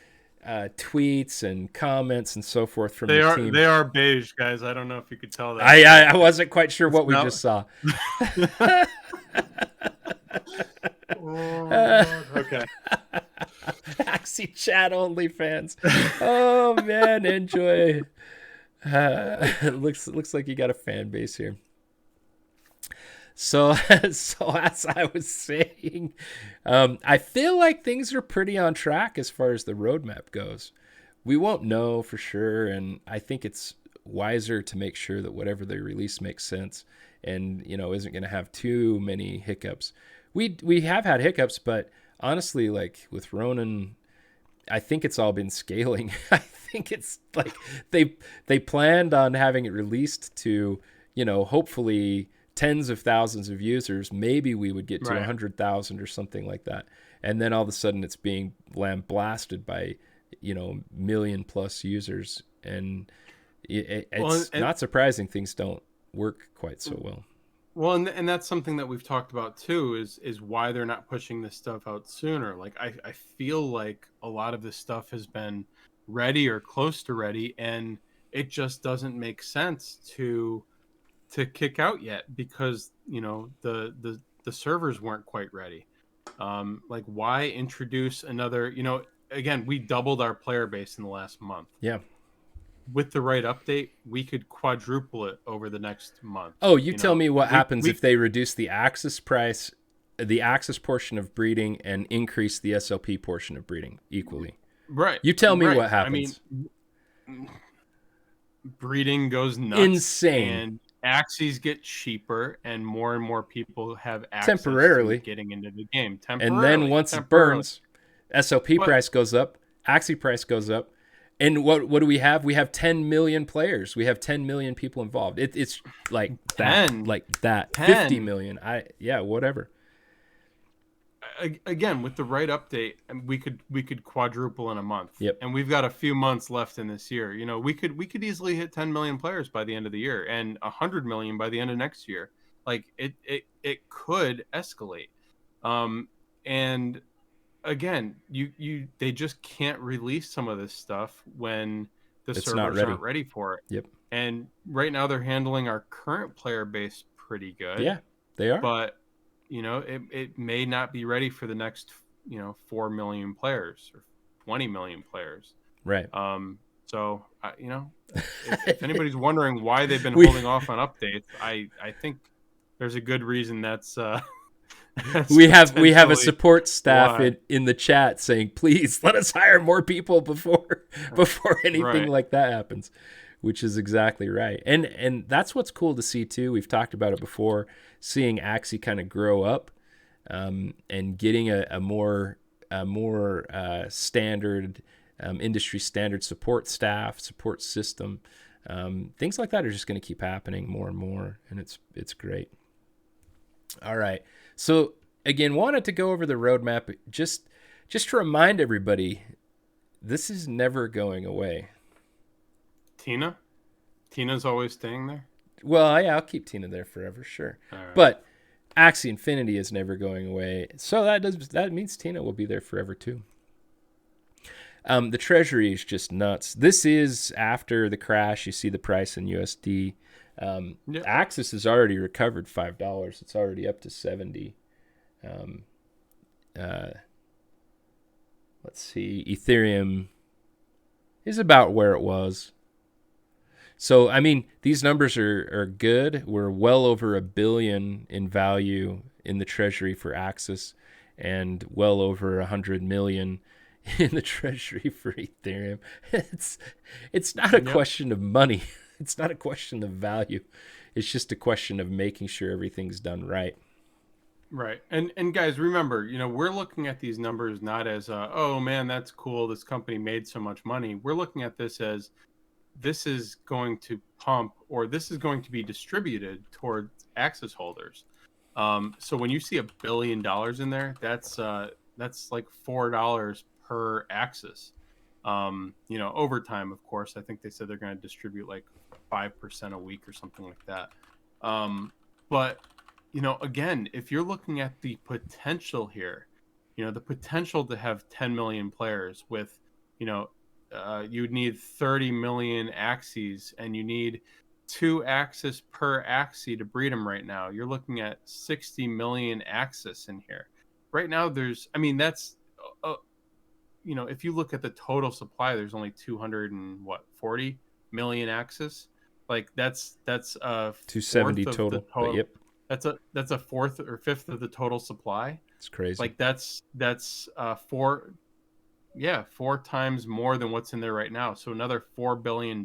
tweets and comments and so forth from the team. They are beige, guys. I don't know if you could tell that. I wasn't quite sure what we just saw. Okay. Axie Chat only fans. Oh man, Enjoi. Looks like you got a fan base here. So as I was saying, I feel like things are pretty on track as far as the roadmap goes. We won't know for sure, and I think it's wiser to make sure that whatever they release makes sense and isn't going to have too many hiccups. We have had hiccups, but honestly, like with Ronin, I think it's all been scaling. I think it's like they planned on having it released to, hopefully tens of thousands of users. Maybe we would get to 100,000 or something like that. And then all of a sudden it's being blasted by, million plus users. And it's not surprising things don't work quite so well. Well, and that's something that we've talked about too, is why they're not pushing this stuff out sooner. Like, I feel like a lot of this stuff has been ready or close to ready, and it just doesn't make sense to kick out yet because the servers weren't quite ready. Like, why introduce another? Again, we doubled our player base in the last month. Yeah. With the right update, we could quadruple it over the next month. Oh, you tell me what happens we if they reduce the Axis price, the Axis portion of breeding, and increase the SLP portion of breeding equally. right. You tell me right. what happens. I mean, breeding goes nuts. Insane. And Axies get cheaper, and more people have access Temporarily. to getting into the game. And then once it burns, SLP price goes up, Axie price goes up. And what do we have? We have 10 million players. We have 10 million people involved. It's like 10, that. 10. 50 million. Whatever. Again, with the right update, we could quadruple in a month. Yep. And we've got a few months left in this year. We could easily hit 10 million players by the end of the year, and 100 million by the end of next year. Like, it could escalate. And again, they just can't release some of this stuff when the servers aren't ready for it. Yep. And right now they're handling our current player base pretty good. Yeah, they are. But it may not be ready for the next 4 million players or 20 million players. Right. So if anybody's wondering why they've been holding off on updates, I think there's a good reason. That's we have a support staff in the chat saying, please let us hire more people before anything like that happens, which is exactly right. And that's what's cool to see too. We've talked about it before, seeing Axie kind of grow up, and getting a more standard, industry standard support staff, support system. Things like that are just going to keep happening more and more, and it's great. All right. So again, wanted to go over the roadmap just to remind everybody, this is never going away. Tina's always staying there? Well, yeah, I'll keep Tina there forever, sure. Right. But Axie Infinity is never going away. So that means Tina will be there forever too. The treasury is just nuts. This is after the crash. You see the price in USD. Axis has already recovered $5. It's already up to 70. Let's see. Ethereum is about where it was. So, I mean, these numbers are good. We're well over $1 billion in value in the treasury for Axis, and well over 100 million in the treasury for Ethereum. It's not a question of money. It's not a question of value. It's just a question of making sure everything's done right. Right. And guys, remember, we're looking at these numbers not as, oh man, that's cool, this company made so much money. We're looking at this as, this is going to pump, or this is going to be distributed towards Axis holders. So when you see $1 billion in there, that's like $4 per Axis. Over time, of course, I think they said they're going to distribute like 5% a week or something like that. But again, if you're looking at the potential here, the potential to have 10 million players with, you'd need 30 million Axies, and you need 2 Axis per Axie to breed them right now. You're looking at 60 million Axis in here. Right now, that's, if you look at the total supply, there's only 240 million Axis. Like that's 270 total. But yep. That's a fourth or fifth of the total supply. It's crazy. Like that's 4 times more than what's in there right now. So another $4 billion.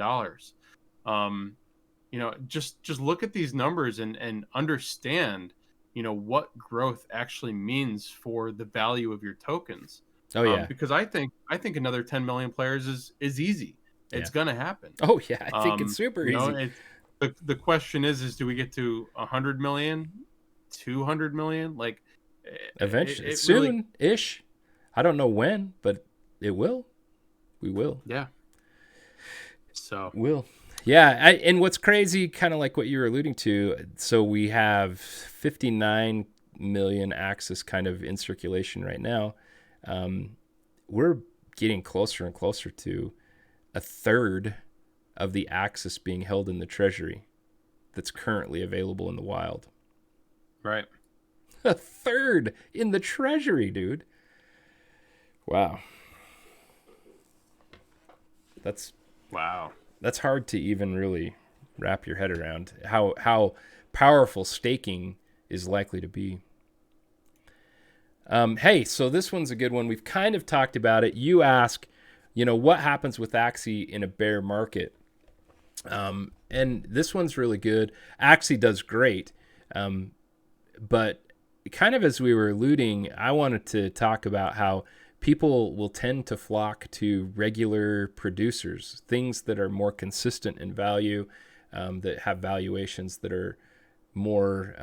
Just look at these numbers and understand, what growth actually means for the value of your tokens. Oh yeah. Because I think another 10 million players is easy. It's gonna happen. Oh yeah, I think it's super easy. The question is do we get to 100 million, 200 million? Like eventually, soon-ish. I don't know when, but it will. We will. Yeah. So will. Yeah, and what's crazy, kind of like what you were alluding to, so we have 59 million Axis kind of in circulation right now. We're getting closer and closer to a third of the Axis being held in the treasury that's currently available in the wild. Right. A third in the treasury, dude. Wow. That's Wow. hard to even really wrap your head around how powerful staking is likely to be. Hey, so this one's a good one. We've kind of talked about it. You ask, what happens with Axie in a bear market? And this one's really good. Axie does great. But kind of as we were alluding, I wanted to talk about how people will tend to flock to regular producers, things that are more consistent in value, that have valuations that are more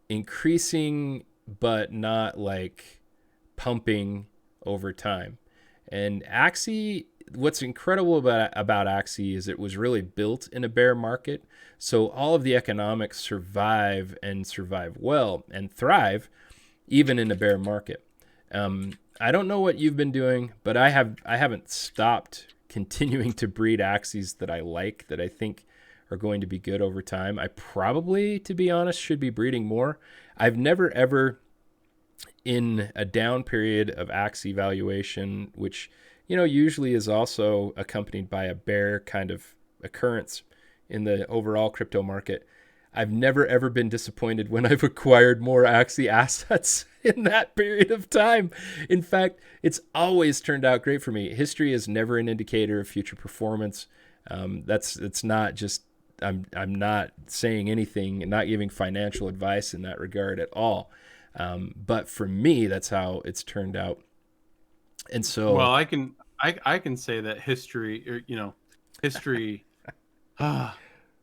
increasing, but not like pumping over time. And Axie, what's incredible about Axie is it was really built in a bear market. So all of the economics survive well and thrive even in a bear market. I don't know what you've been doing, but I haven't stopped continuing to breed Axies that I like, that I think are going to be good over time. I probably, to be honest, should be breeding more. I've never ever, in a down period of Axie valuation, which usually is also accompanied by a bear kind of occurrence in the overall crypto market, I've never ever been disappointed when I've acquired more Axie assets in that period of time. In fact, it's always turned out great for me. History is never an indicator of future performance. It's not just, I'm not saying anything and not giving financial advice in that regard at all. But for me, that's how it's turned out. And so, well, I can say that history, history.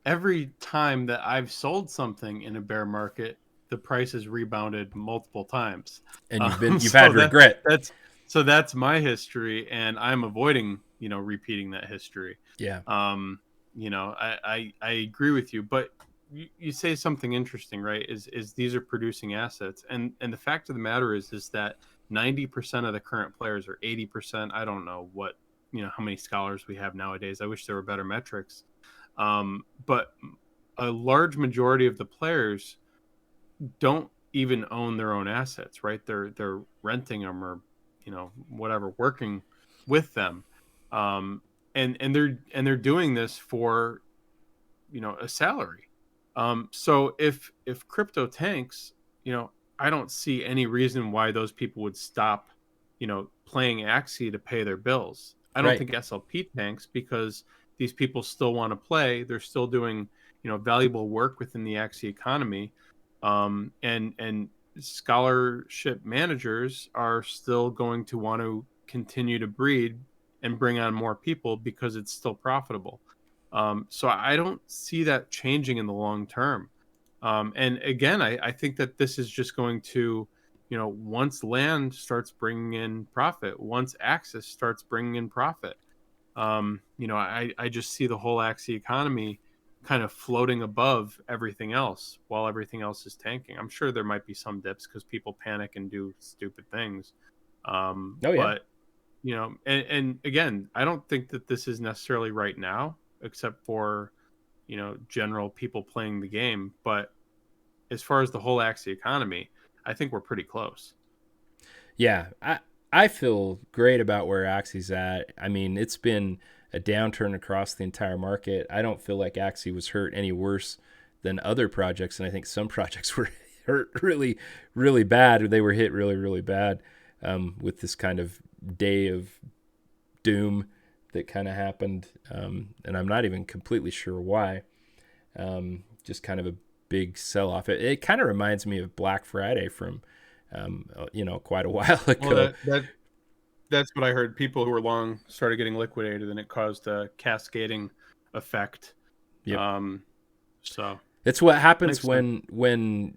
Every time that I've sold something in a bear market, the price has rebounded multiple times. And you've had regret. That's my history, and I'm avoiding, repeating that history. Yeah. I agree with you, but you say something interesting, right? Is these are producing assets, and the fact of the matter is that 90% of the current players, or 80%, I don't know what, how many scholars we have nowadays. I wish there were better metrics. But a large majority of the players don't even own their own assets, right? They're renting them, or whatever, working with them, and they're doing this for a salary. So if crypto tanks, I don't see any reason why those people would stop playing Axie to pay their bills. I don't think SLP tanks, because these people still want to play. They're still doing, valuable work within the Axie economy. And scholarship managers are still going to want to continue to breed and bring on more people because it's still profitable. So I don't see that changing in the long term. And again, I think that this is just going to, once land starts bringing in profit, once access starts bringing in profit, I just see the whole Axie economy kind of floating above everything else while everything else is tanking. I'm sure there might be some dips because people panic and do stupid things. But, and again, I don't think that this is necessarily right now, except for, general people playing the game. But as far as the whole Axie economy, I think we're pretty close. Yeah, I feel great about where Axie's at. I mean, it's been a downturn across the entire market. I don't feel like Axie was hurt any worse than other projects, and I think some projects were hurt really, really bad. They were hit really, really bad with this kind of day of doom that kind of happened, and I'm not even completely sure why. Just kind of a big sell-off. It kind of reminds me of Black Friday from quite a while ago. Well, that's what I heard. People who were long started getting liquidated, and it caused a cascading effect. Yep. So it's what happens when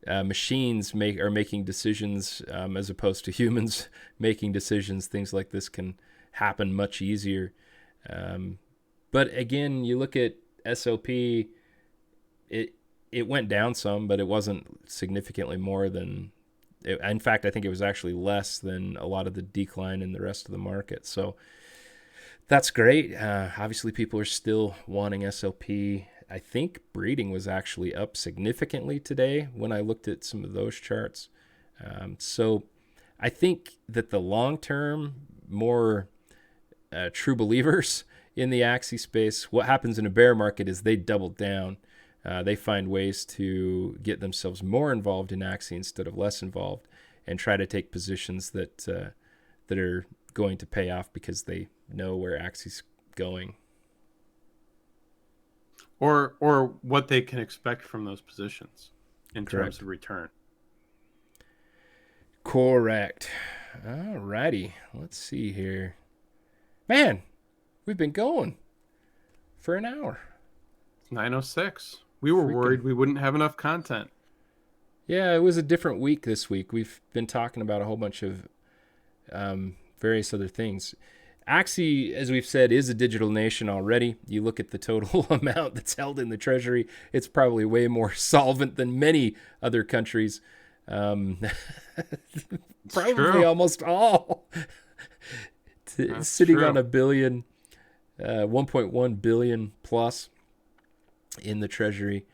machines are making decisions as opposed to humans making decisions. Things like this can happen much easier. But again, you look at SLP, it went down some, but it wasn't significantly more than. In fact, I think it was actually less than a lot of the decline in the rest of the market. So that's great. Obviously, people are still wanting SLP. I think breeding was actually up significantly today when I looked at some of those charts. So I think that the long-term, more true believers in the Axie space, what happens in a bear market is they double down. They find ways to get themselves more involved in Axie instead of less involved, and try to take positions that are going to pay off because they know where Axie's going. Or what they can expect from those positions in terms of return. Correct. All righty. Let's see here. Man, we've been going for an hour. 9:06. We were worried we wouldn't have enough content. Yeah, it was a different week this week. We've been talking about a whole bunch of various other things. Axie, as we've said, is a digital nation already. You look at the total amount that's held in the treasury, it's probably way more solvent than many other countries. Probably true. Almost all. Sitting true. on $1 billion, 1.1 billion plus in the treasury.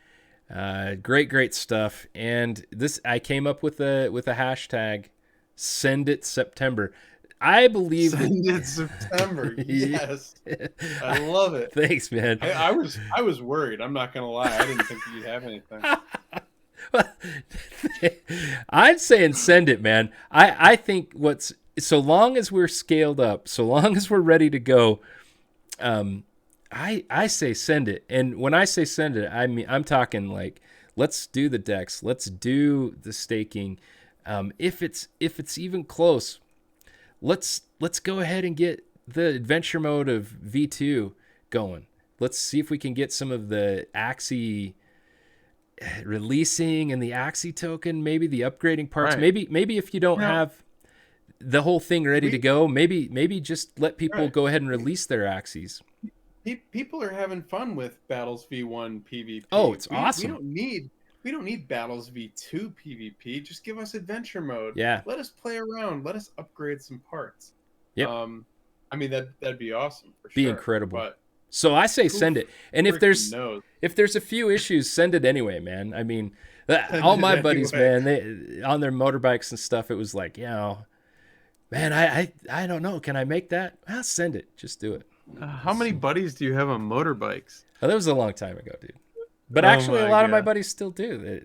Great stuff. And this, I came up with a hashtag, Send It September. I believe Send It September. Yes, I love it. Thanks, man. I was worried. I'm not gonna lie. I didn't think you'd have anything. I'm saying send it, man. I think so long as we're scaled up, so long as we're ready to go, I say send it. And when I say send it, I mean I'm talking like, let's do the DEX, let's do the staking. If it's even close, let's go ahead and get the adventure mode of V2 going. Let's see if we can get some of the Axie releasing and the Axie token, maybe the upgrading parts. Right. Maybe if you don't have the whole thing ready to go, maybe just let people go ahead and release their Axies. People are having fun with Battles V1 PvP. Oh, it's awesome. We don't need Battles V2 PvP. Just give us adventure mode. Yeah. Let us play around. Let us upgrade some parts. Yep. I mean that'd be awesome for sure. Be incredible. But so I say send it. And if there's a few issues, send it anyway, man. I mean, all my buddies, man, they on their motorbikes and stuff, it was like, man, I don't know. Can I make that? I'll send it. Just do it. How many buddies do you have on motorbikes? Oh, that was a long time ago, dude. But actually, a lot of my buddies still do.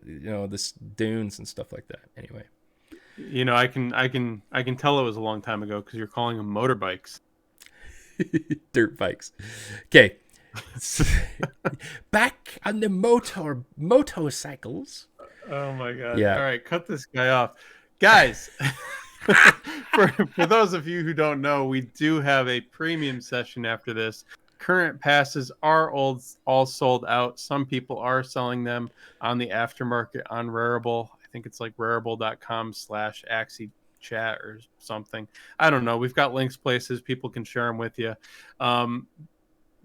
This dunes and stuff like that. Anyway, I can tell it was a long time ago because you're calling them motorbikes. Dirt bikes. Okay. Back on the motorcycles. Oh my god. Yeah. All right, cut this guy off. Guys, for those of you who don't know, we do have a premium session after this. Current passes are all sold out. Some people are selling them on the aftermarket on Rarible. I think it's like rarible.com/Axie Chat or something. I don't know. We've got links places. People can share them with you.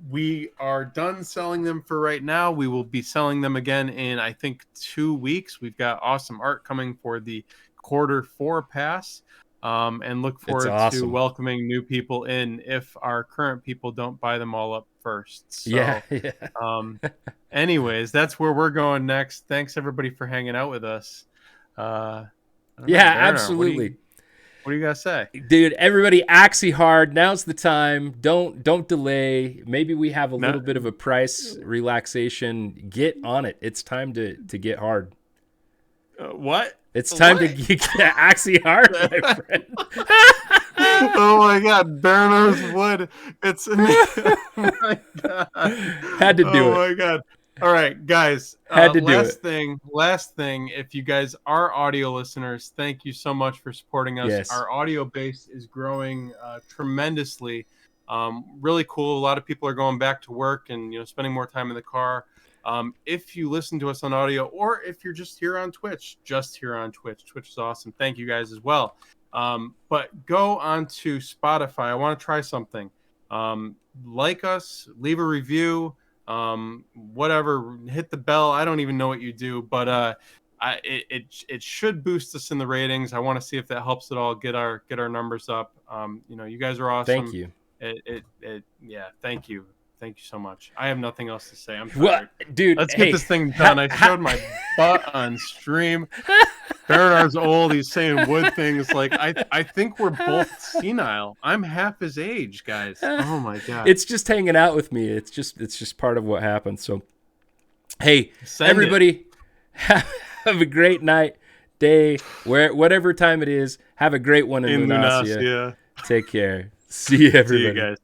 We are done selling them for right now. We will be selling them again in, I think, 2 weeks. We've got awesome art coming for the Q4 pass. And look forward to welcoming new people in if our current people don't buy them all up first. So, yeah. Anyways, that's where we're going next. Thanks everybody for hanging out with us. Absolutely. What do you guys say? Dude, everybody Axie hard. Now's the time. Don't delay. Maybe we have a little bit of a price relaxation. Get on it. It's time to get hard. What? It's time to get Axie hard, my friend. Oh my god, baronar's wood. It's oh my god. Had to do it. Oh my god. All right, guys. Had to do it. Last thing. If you guys are audio listeners, thank you so much for supporting us. Yes. Our audio base is growing tremendously. Really cool. A lot of people are going back to work and spending more time in the car. If you listen to us on audio, or if you're just here on Twitch, Twitch is awesome. Thank you guys as well. But go on to Spotify. I want to try something. Like us, leave a review. Whatever, hit the bell. I don't even know what you do, but it should boost us in the ratings. I want to see if that helps at all get our numbers up. You guys are awesome. Thank you. Yeah, thank you Thank you so much. I have nothing else to say. I'm tired. Well, dude, Let's hey, get this thing done. I showed my butt on stream. Baronar's old. He's saying wood things. Like I think we're both senile. I'm half his age, guys. Oh my god. It's just hanging out with me. It's just part of what happens. So, hey, Send everybody, have a great night, day, whatever time it is. Have a great one in In Lunasia. Lunasia. Take care. See you, everybody. See you guys.